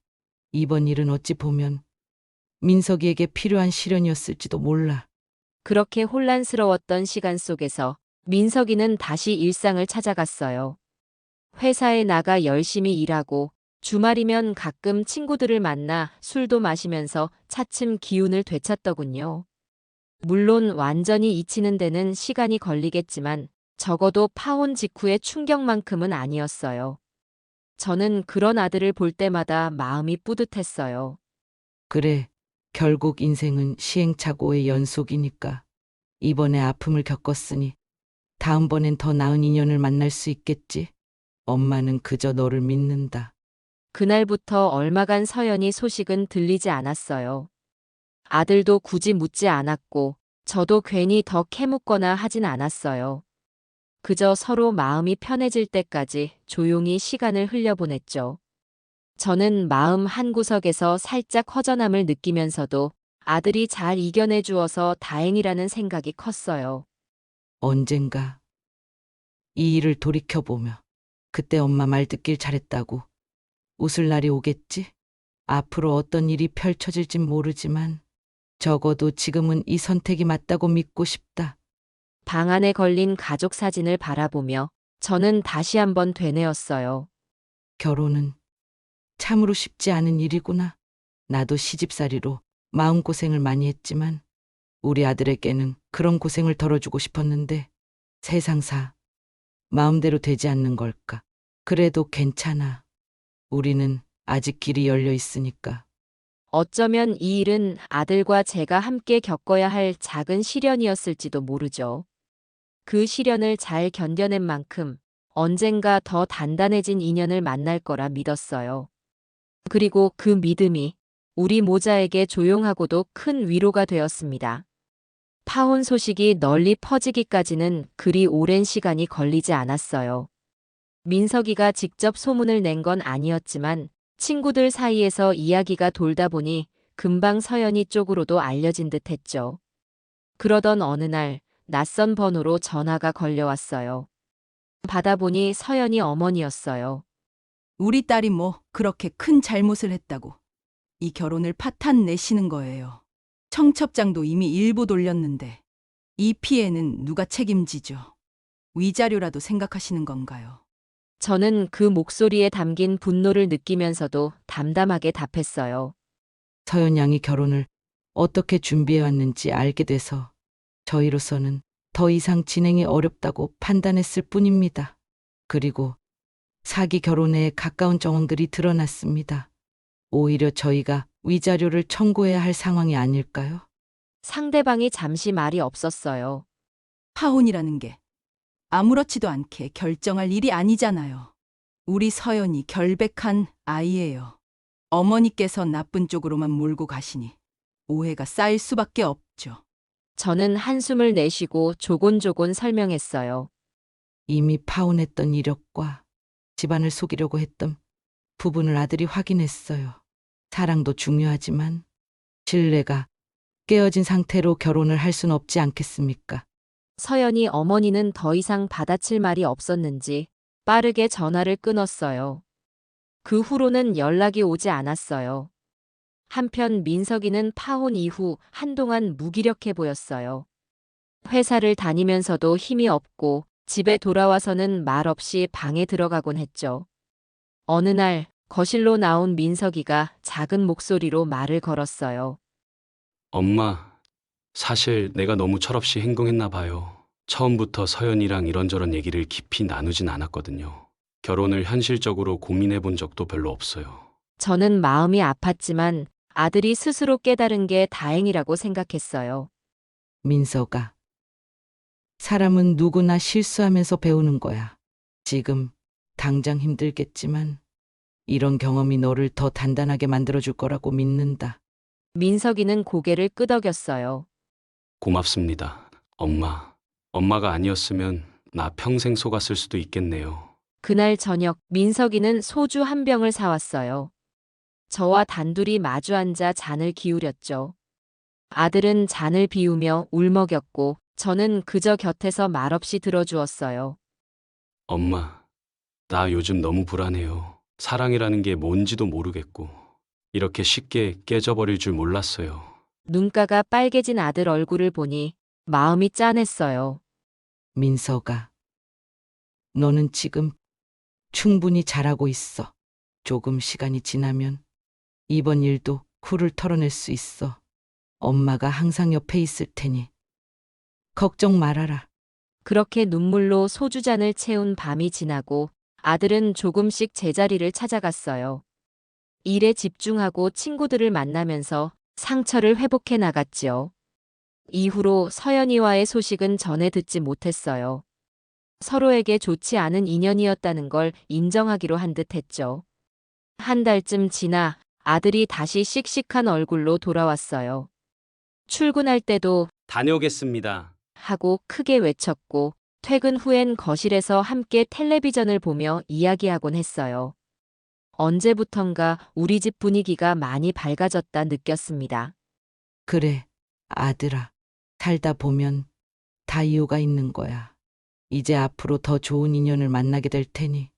이번 일은 어찌 보면 민석이에게 필요한 시련이었을지도 몰라. 그렇게 혼란스러웠던 시간 속에서 민석이는 다시 일상을 찾아갔어요. 회사에 나가 열심히 일하고 주말이면 가끔 친구들을 만나 술도 마시면서 차츰 기운을 되찾더군요. 물론 완전히 잊히는 데는 시간이 걸리겠지만 적어도 파혼 직후의 충격만큼은 아니었어요. 저는 그런 아들을 볼 때마다 마음이 뿌듯했어요. 그래, 결국 인생은 시행착오의 연속이니까. 이번에 아픔을 겪었으니 다음번엔 더 나은 인연을 만날 수 있겠지. 엄마는 그저 너를 믿는다. 그날부터 얼마간 서연이 소식은 들리지 않았어요. 아들도 굳이 묻지 않았고, 저도 괜히 더 캐묻거나 하진 않았어요. 그저 서로 마음이 편해질 때까지 조용히 시간을 흘려보냈죠. 저는 마음 한구석에서 살짝 허전함을 느끼면서도 아들이 잘 이겨내 주어서 다행이라는 생각이 컸어요. 언젠가 이 일을 돌이켜보며 그때 엄마 말 듣길 잘했다고 웃을 날이 오겠지? 앞으로 어떤 일이 펼쳐질진 모르지만 적어도 지금은 이 선택이 맞다고 믿고 싶다. 방 안에 걸린 가족 사진을 바라보며 저는 다시 한번 되뇌었어요. 결혼은 참으로 쉽지 않은 일이구나. 나도 시집살이로 마음고생을 많이 했지만 우리 아들에게는 그런 고생을 덜어주고 싶었는데 세상사 마음대로 되지 않는 걸까? 그래도 괜찮아. 우리는 아직 길이 열려 있으니까. 어쩌면 이 일은 아들과 제가 함께 겪어야 할 작은 시련이었을지도 모르죠. 그 시련을 잘 견뎌낸 만큼 언젠가 더 단단해진 인연을 만날 거라 믿었어요. 그리고 그 믿음이 우리 모자에게 조용하고도 큰 위로가 되었습니다. 파혼 소식이 널리 퍼지기까지는 그리 오랜 시간이 걸리지 않았어요. 민석이가 직접 소문을 낸 건 아니었지만 친구들 사이에서 이야기가 돌다 보니 금방 서연이 쪽으로도 알려진 듯 했죠. 그러던 어느 날 낯선 번호로 전화가 걸려왔어요. 받아보니 서연이 어머니였어요. 우리 딸이 뭐 그렇게 큰 잘못을 했다고 이 결혼을 파탄 내시는 거예요. 청첩장도 이미 일부 돌렸는데 이 피해는 누가 책임지죠? 위자료라도 생각하시는 건가요? 저는 그 목소리에 담긴 분노를 느끼면서도 담담하게 답했어요. 서연 양이 결혼을 어떻게 준비해왔는지 알게 돼서 저희로서는 더 이상 진행이 어렵다고 판단했을 뿐입니다. 그리고 사기 결혼에 가까운 정황들이 드러났습니다. 오히려 저희가 위자료를 청구해야 할 상황이 아닐까요? 상대방이 잠시 말이 없었어요. 파혼이라는 게 아무렇지도 않게 결정할 일이 아니잖아요. 우리 서연이 결백한 아이예요. 어머니께서 나쁜 쪽으로만 몰고 가시니 오해가 쌓일 수밖에 없죠. 저는 한숨을 내쉬고 조곤조곤 설명했어요. 이미 파혼했던 이력과 집안을 속이려고 했던 부분을 아들이 확인했어요. 사랑도 중요하지만 신뢰가 깨어진 상태로 결혼을 할 순 없지 않겠습니까? 서연이 어머니는 더 이상 받아칠 말이 없었는지 빠르게 전화를 끊었어요. 그 후로는 연락이 오지 않았어요. 한편 민석이는 파혼 이후 한동안 무기력해 보였어요. 회사를 다니면서도 힘이 없고 집에 돌아와서는 말없이 방에 들어가곤 했죠. 어느 날 거실로 나온 민석이가 작은 목소리로 말을 걸었어요. 엄마, 사실 내가 너무 철없이 행동했나 봐요. 처음부터 서연이랑 이런저런 얘기를 깊이 나누진 않았거든요. 결혼을 현실적으로 고민해 본 적도 별로 없어요. 저는 마음이 아팠지만 아들이 스스로 깨달은 게 다행이라고 생각했어요. 민서가, 사람은 누구나 실수하면서 배우는 거야. 지금 당장 힘들겠지만 이런 경험이 너를 더 단단하게 만들어줄 거라고 믿는다. 민석이는 고개를 끄덕였어요. 고맙습니다. 엄마. 엄마가 아니었으면 나 평생 속았을 수도 있겠네요. 그날 저녁 민석이는 소주 한 병을 사왔어요. 저와 단둘이 마주 앉아 잔을 기울였죠. 아들은 잔을 비우며 울먹였고 저는 그저 곁에서 말없이 들어주었어요. 엄마, 나 요즘 너무 불안해요. 사랑이라는 게 뭔지도 모르겠고 이렇게 쉽게 깨져버릴 줄 몰랐어요. 눈가가 빨개진 아들 얼굴을 보니 마음이 짠했어요. 민서가, 너는 지금 충분히 잘하고 있어. 조금 시간이 지나면 이번 일도 쿨을 털어낼 수 있어. 엄마가 항상 옆에 있을 테니 걱정 말아라. 그렇게 눈물로 소주잔을 채운 밤이 지나고 아들은 조금씩 제자리를 찾아갔어요. 일에 집중하고 친구들을 만나면서 상처를 회복해 나갔지요. 이후로 서연이와의 소식은 전해 듣지 못했어요. 서로에게 좋지 않은 인연이었다는 걸 인정하기로 한 듯 했죠. 한 달쯤 지나 아들이 다시 씩씩한 얼굴로 돌아왔어요. 출근할 때도 다녀오겠습니다. 하고 크게 외쳤고 퇴근 후엔 거실에서 함께 텔레비전을 보며 이야기하곤 했어요. 언제부턴가 우리 집 분위기가 많이 밝아졌다 느꼈습니다. 그래, 아들아. 살다 보면 다 이유가 있는 거야. 이제 앞으로 더 좋은 인연을 만나게 될 테니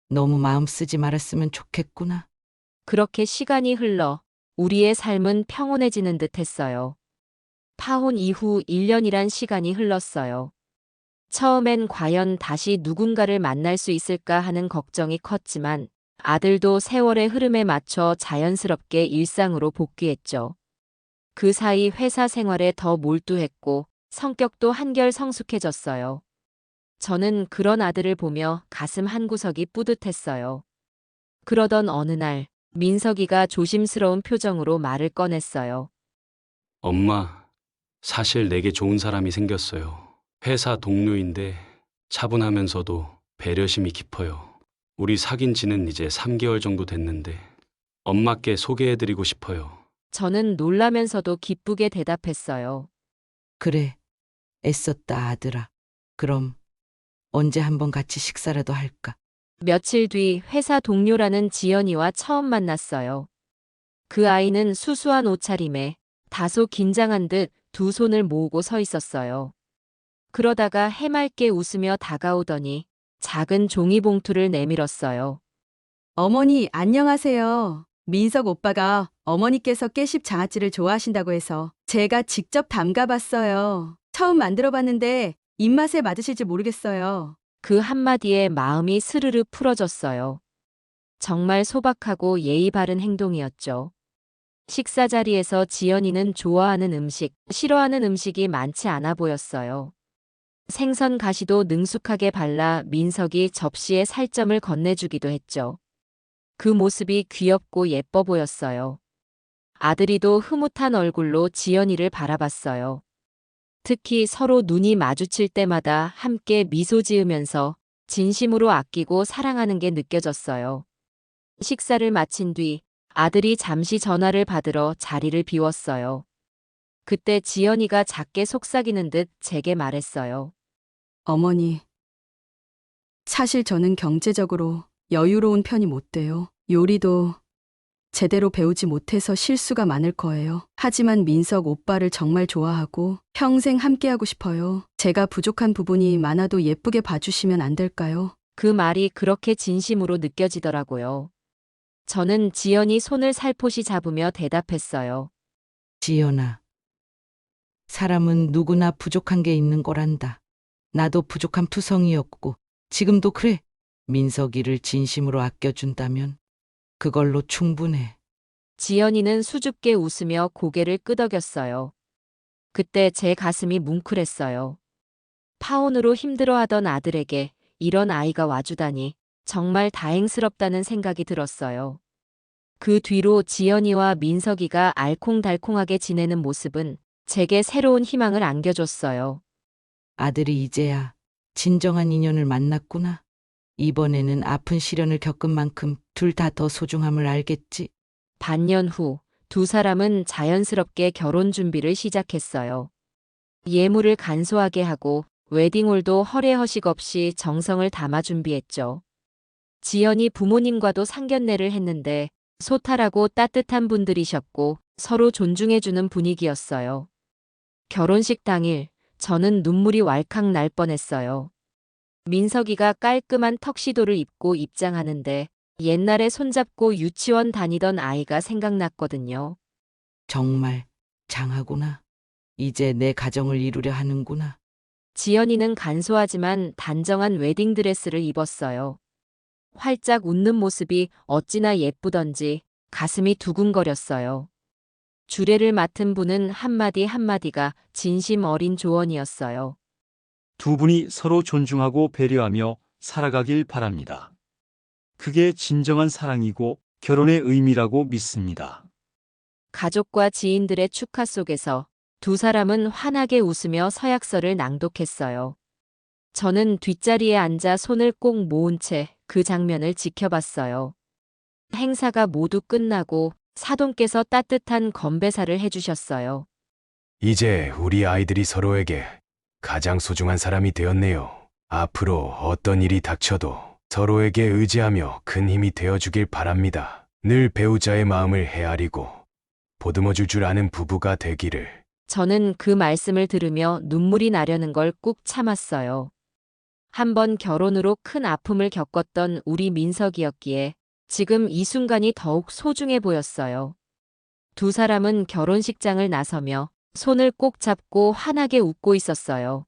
너무 마음 쓰지 말았으면 좋겠구나. 그렇게 시간이 흘러 우리의 삶은 평온해지는 듯 했어요. 파혼 이후 1년이란 시간이 흘렀어요. 처음엔 과연 다시 누군가를 만날 수 있을까 하는 걱정이 컸지만 아들도 세월의 흐름에 맞춰 자연스럽게 일상으로 복귀했죠. 그 사이 회사 생활에 더 몰두했고 성격도 한결 성숙해졌어요. 저는 그런 아들을 보며 가슴 한구석이 뿌듯했어요. 그러던 어느 날 민석이가 조심스러운 표정으로 말을 꺼냈어요. 엄마, 사실 내게 좋은 사람이 생겼어요. 회사 동료인데 차분하면서도 배려심이 깊어요. 우리 사귄 지는 이제 3개월 정도 됐는데 엄마께 소개해드리고 싶어요. 저는 놀라면서도 기쁘게 대답했어요. 그래, 애썼다, 아들아. 그럼 언제 한번 같이 식사라도 할까? 며칠 뒤 회사 동료라는 지연이와 처음 만났어요. 그 아이는 수수한 옷차림에 다소 긴장한 듯 두 손을 모으고 서 있었어요. 그러다가 해맑게 웃으며 다가오더니 작은 종이봉투를 내밀었어요. 어머니, 안녕하세요. 민석 오빠가 어머니께서 깨씹 장아찌를 좋아하신다고 해서 제가 직접 담가봤어요. 처음 만들어봤는데 입맛에 맞으실지 모르겠어요. 그 한마디에 마음이 스르르 풀어졌어요. 정말 소박하고 예의 바른 행동이었죠. 식사 자리에서 지연이는 좋아하는 음식, 싫어하는 음식이 많지 않아 보였어요. 생선 가시도 능숙하게 발라 민석이 접시에 살점을 건네주기도 했죠. 그 모습이 귀엽고 예뻐 보였어요. 아들이도 흐뭇한 얼굴로 지연이를 바라봤어요. 특히 서로 눈이 마주칠 때마다 함께 미소 지으면서 진심으로 아끼고 사랑하는 게 느껴졌어요. 식사를 마친 뒤 아들이 잠시 전화를 받으러 자리를 비웠어요. 그때 지연이가 작게 속삭이는 듯 제게 말했어요. 어머니, 사실 저는 경제적으로 여유로운 편이 못 돼요. 요리도 제대로 배우지 못해서 실수가 많을 거예요. 하지만 민석 오빠를 정말 좋아하고 평생 함께하고 싶어요. 제가 부족한 부분이 많아도 예쁘게 봐주시면 안 될까요? 그 말이 그렇게 진심으로 느껴지더라고요. 저는 지연이 손을 살포시 잡으며 대답했어요. 지연아. 사람은 누구나 부족한 게 있는 거란다. 나도 부족한 투성이었고 지금도 그래. 민석이를 진심으로 아껴준다면 그걸로 충분해. 지연이는 수줍게 웃으며 고개를 끄덕였어요. 그때 제 가슴이 뭉클했어요. 파혼으로 힘들어하던 아들에게 이런 아이가 와주다니 정말 다행스럽다는 생각이 들었어요. 그 뒤로 지연이와 민석이가 알콩달콩하게 지내는 모습은 제게 새로운 희망을 안겨줬어요. 아들이 이제야 진정한 인연을 만났구나. 이번에는 아픈 시련을 겪은 만큼 둘 다 더 소중함을 알겠지. 반년 후 두 사람은 자연스럽게 결혼 준비를 시작했어요. 예물을 간소하게 하고 웨딩홀도 허례허식 없이 정성을 담아 준비했죠. 지연이 부모님과도 상견례를 했는데 소탈하고 따뜻한 분들이셨고 서로 존중해주는 분위기였어요. 결혼식 당일 저는 눈물이 왈칵 날 뻔했어요. 민석이가 깔끔한 턱시도를 입고 입장하는데 옛날에 손잡고 유치원 다니던 아이가 생각났거든요. 정말 장하구나. 이제 내 가정을 이루려 하는구나. 지연이는 간소하지만 단정한 웨딩드레스를 입었어요. 활짝 웃는 모습이 어찌나 예쁘던지 가슴이 두근거렸어요. 주례를 맡은 분은 한마디 한마디가 진심 어린 조언이었어요. 두 분이 서로 존중하고 배려하며 살아가길 바랍니다. 그게 진정한 사랑이고 결혼의 의미라고 믿습니다. 가족과 지인들의 축하 속에서 두 사람은 환하게 웃으며 서약서를 낭독했어요. 저는 뒷자리에 앉아 손을 꼭 모은 채 그 장면을 지켜봤어요. 행사가 모두 끝나고 사돈께서 따뜻한 건배사를 해주셨어요. 이제 우리 아이들이 서로에게 가장 소중한 사람이 되었네요. 앞으로 어떤 일이 닥쳐도 서로에게 의지하며 큰 힘이 되어주길 바랍니다. 늘 배우자의 마음을 헤아리고 보듬어줄 줄 아는 부부가 되기를. 저는 그 말씀을 들으며 눈물이 나려는 걸 꾹 참았어요. 한번 결혼으로 큰 아픔을 겪었던 우리 민석이었기에 지금 이 순간이 더욱 소중해 보였어요. 두 사람은 결혼식장을 나서며 손을 꼭 잡고 환하게 웃고 있었어요.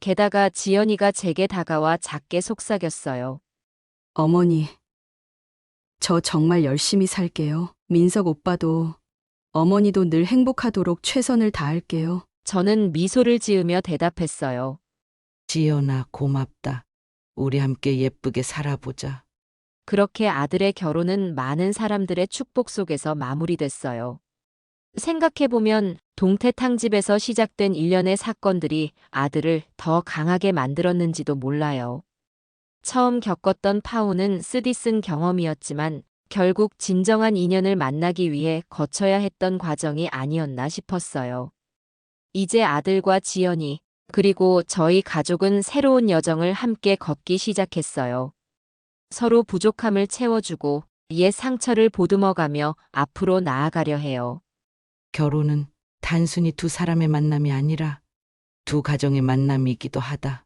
게다가 지연이가 제게 다가와 작게 속삭였어요. 어머니, 저 정말 열심히 살게요. 민석 오빠도 어머니도 늘 행복하도록 최선을 다할게요. 저는 미소를 지으며 대답했어요. 지연아, 고맙다. 우리 함께 예쁘게 살아보자. 그렇게 아들의 결혼은 많은 사람들의 축복 속에서 마무리됐어요. 생각해보면 동태탕집에서 시작된 일련의 사건들이 아들을 더 강하게 만들었는지도 몰라요. 처음 겪었던 파혼은 쓰디쓴 경험이었지만 결국 진정한 인연을 만나기 위해 거쳐야 했던 과정이 아니었나 싶었어요. 이제 아들과 지연이 그리고 저희 가족은 새로운 여정을 함께 걷기 시작했어요. 서로 부족함을 채워주고 옛 상처를 보듬어가며 앞으로 나아가려 해요. 결혼은 단순히 두 사람의 만남이 아니라 두 가정의 만남이기도 하다.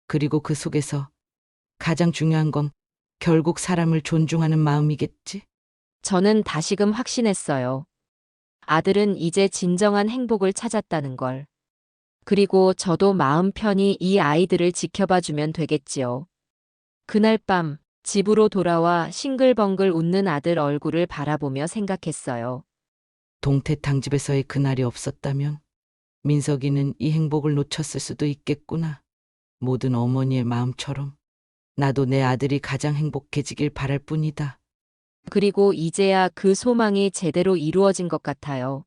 그리고 그 속에서 가장 중요한 건 결국 사람을 존중하는 마음이겠지? 저는 다시금 확신했어요. 아들은 이제 진정한 행복을 찾았다는 걸. 그리고 저도 마음 편히 이 아이들을 지켜봐주면 되겠지요. 그날 밤 집으로 돌아와 싱글벙글 웃는 아들 얼굴을 바라보며 생각했어요. 동태탕집에서의 그날이 없었다면 민석이는 이 행복을 놓쳤을 수도 있겠구나. 모든 어머니의 마음처럼 나도 내 아들이 가장 행복해지길 바랄 뿐이다. 그리고 이제야 그 소망이 제대로 이루어진 것 같아요.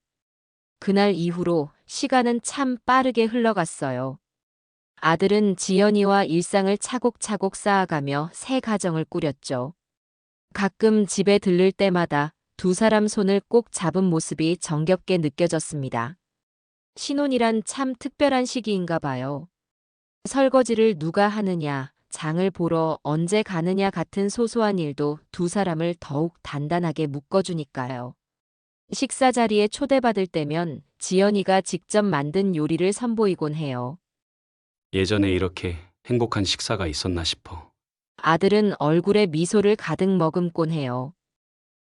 그날 이후로 시간은 참 빠르게 흘러갔어요. 아들은 지연이와 일상을 차곡차곡 쌓아가며 새 가정을 꾸렸죠. 가끔 집에 들를 때마다 두 사람 손을 꼭 잡은 모습이 정겹게 느껴졌습니다. 신혼이란 참 특별한 시기인가 봐요. 설거지를 누가 하느냐, 장을 보러 언제 가느냐 같은 소소한 일도 두 사람을 더욱 단단하게 묶어주니까요. 식사 자리에 초대받을 때면 지연이가 직접 만든 요리를 선보이곤 해요. 예전에 이렇게 행복한 식사가 있었나 싶어. 아들은 얼굴에 미소를 가득 머금곤 해요.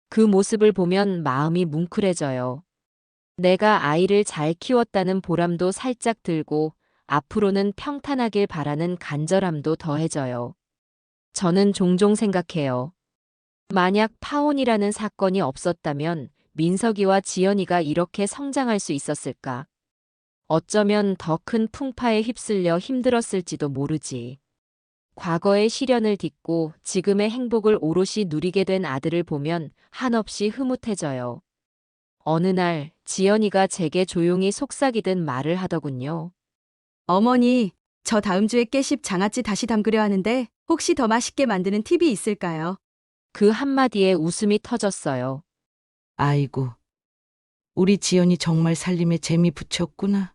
그 모습을 보면 마음이 뭉클해져요. 내가 아이를 잘 키웠다는 보람도 살짝 들고 앞으로는 평탄하길 바라는 간절함도 더해져요. 저는 종종 생각해요. 만약 파혼이라는 사건이 없었다면 민석이와 지연이가 이렇게 성장할 수 있었을까? 어쩌면 더 큰 풍파에 휩쓸려 힘들었을지도 모르지. 과거의 시련을 딛고 지금의 행복을 오롯이 누리게 된 아들을 보면 한없이 흐뭇해져요. 어느 날 지연이가 제게 조용히 속삭이듯 말을 하더군요. 어머니, 저 다음 주에 깨씹 장아찌 다시 담그려 하는데 혹시 더 맛있게 만드는 팁이 있을까요? 그 한마디에 웃음이 터졌어요. 아이고, 우리 지연이 정말 살림에 재미 붙였구나.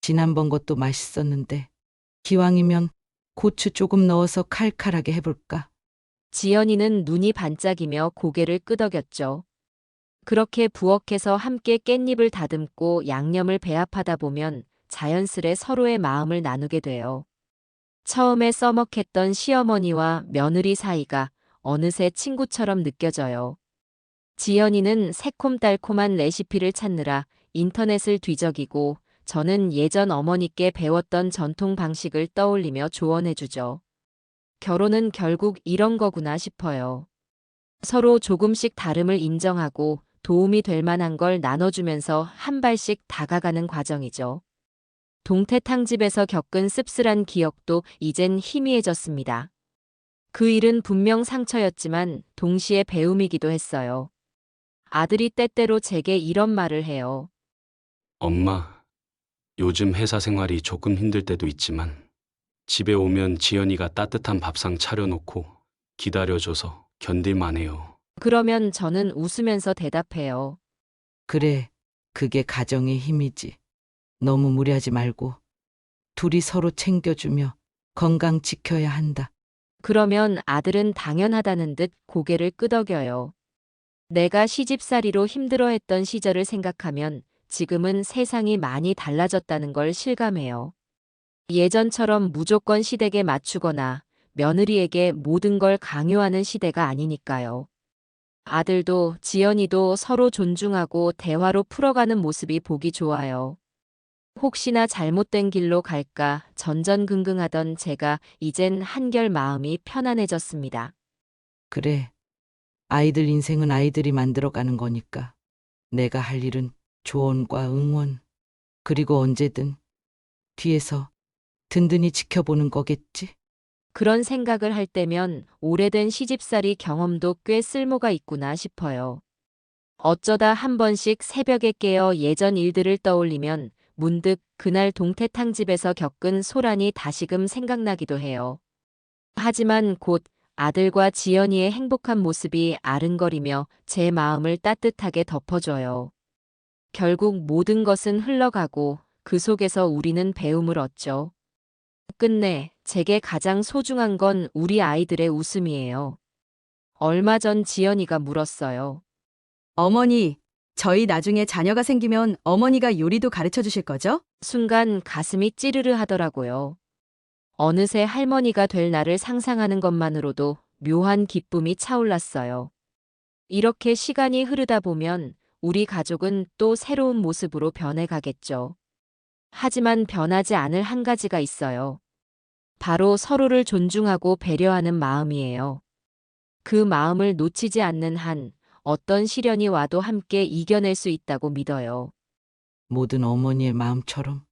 지난번 것도 맛있었는데 기왕이면 고추 조금 넣어서 칼칼하게 해볼까? 지연이는 눈이 반짝이며 고개를 끄덕였죠. 그렇게 부엌에서 함께 깻잎을 다듬고 양념을 배합하다 보면 자연스레 서로의 마음을 나누게 돼요. 처음에 써먹했던 시어머니와 며느리 사이가 어느새 친구처럼 느껴져요. 지연이는 새콤달콤한 레시피를 찾느라 인터넷을 뒤적이고 저는 예전 어머니께 배웠던 전통 방식을 떠올리며 조언해주죠. 결혼은 결국 이런 거구나 싶어요. 서로 조금씩 다름을 인정하고 도움이 될 만한 걸 나눠주면서 한 발씩 다가가는 과정이죠. 동태탕집에서 겪은 씁쓸한 기억도 이젠 희미해졌습니다. 그 일은 분명 상처였지만 동시에 배움이기도 했어요. 아들이 때때로 제게 이런 말을 해요. 엄마, 요즘 회사 생활이 조금 힘들 때도 있지만 집에 오면 지연이가 따뜻한 밥상 차려놓고 기다려줘서 견딜만 해요. 그러면 저는 웃으면서 대답해요. 그래, 그게 가정의 힘이지. 너무 무리하지 말고 둘이 서로 챙겨주며 건강 지켜야 한다. 그러면 아들은 당연하다는 듯 고개를 끄덕여요. 내가 시집살이로 힘들어했던 시절을 생각하면 지금은 세상이 많이 달라졌다는 걸 실감해요. 예전처럼 무조건 시댁에 맞추거나 며느리에게 모든 걸 강요하는 시대가 아니니까요. 아들도 지연이도 서로 존중하고 대화로 풀어가는 모습이 보기 좋아요. 혹시나 잘못된 길로 갈까 전전긍긍하던 제가 이젠 한결 마음이 편안해졌습니다. 그래, 아이들 인생은 아이들이 만들어가는 거니까 내가 할 일은 조언과 응원, 그리고 언제든 뒤에서 든든히 지켜보는 거겠지? 그런 생각을 할 때면 오래된 시집살이 경험도 꽤 쓸모가 있구나 싶어요. 어쩌다 한 번씩 새벽에 깨어 예전 일들을 떠올리면 문득 그날 동태탕 집에서 겪은 소란이 다시금 생각나기도 해요. 하지만 곧 아들과 지연이의 행복한 모습이 아른거리며 제 마음을 따뜻하게 덮어줘요. 결국 모든 것은 흘러가고 그 속에서 우리는 배움을 얻죠. 끝내 제게 가장 소중한 건 우리 아이들의 웃음이에요. 얼마 전 지연이가 물었어요. 어머니, 저희 나중에 자녀가 생기면 어머니가 요리도 가르쳐 주실 거죠? 순간 가슴이 찌르르 하더라고요. 어느새 할머니가 될 날을 상상하는 것만으로도 묘한 기쁨이 차올랐어요. 이렇게 시간이 흐르다 보면 우리 가족은 또 새로운 모습으로 변해가겠죠. 하지만 변하지 않을 한 가지가 있어요. 바로 서로를 존중하고 배려하는 마음이에요. 그 마음을 놓치지 않는 한 어떤 시련이 와도 함께 이겨낼 수 있다고 믿어요. 모든 어머니의 마음처럼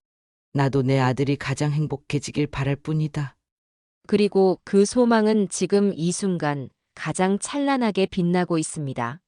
나도 내 아들이 가장 행복해지길 바랄 뿐이다. 그리고 그 소망은 지금 이 순간 가장 찬란하게 빛나고 있습니다.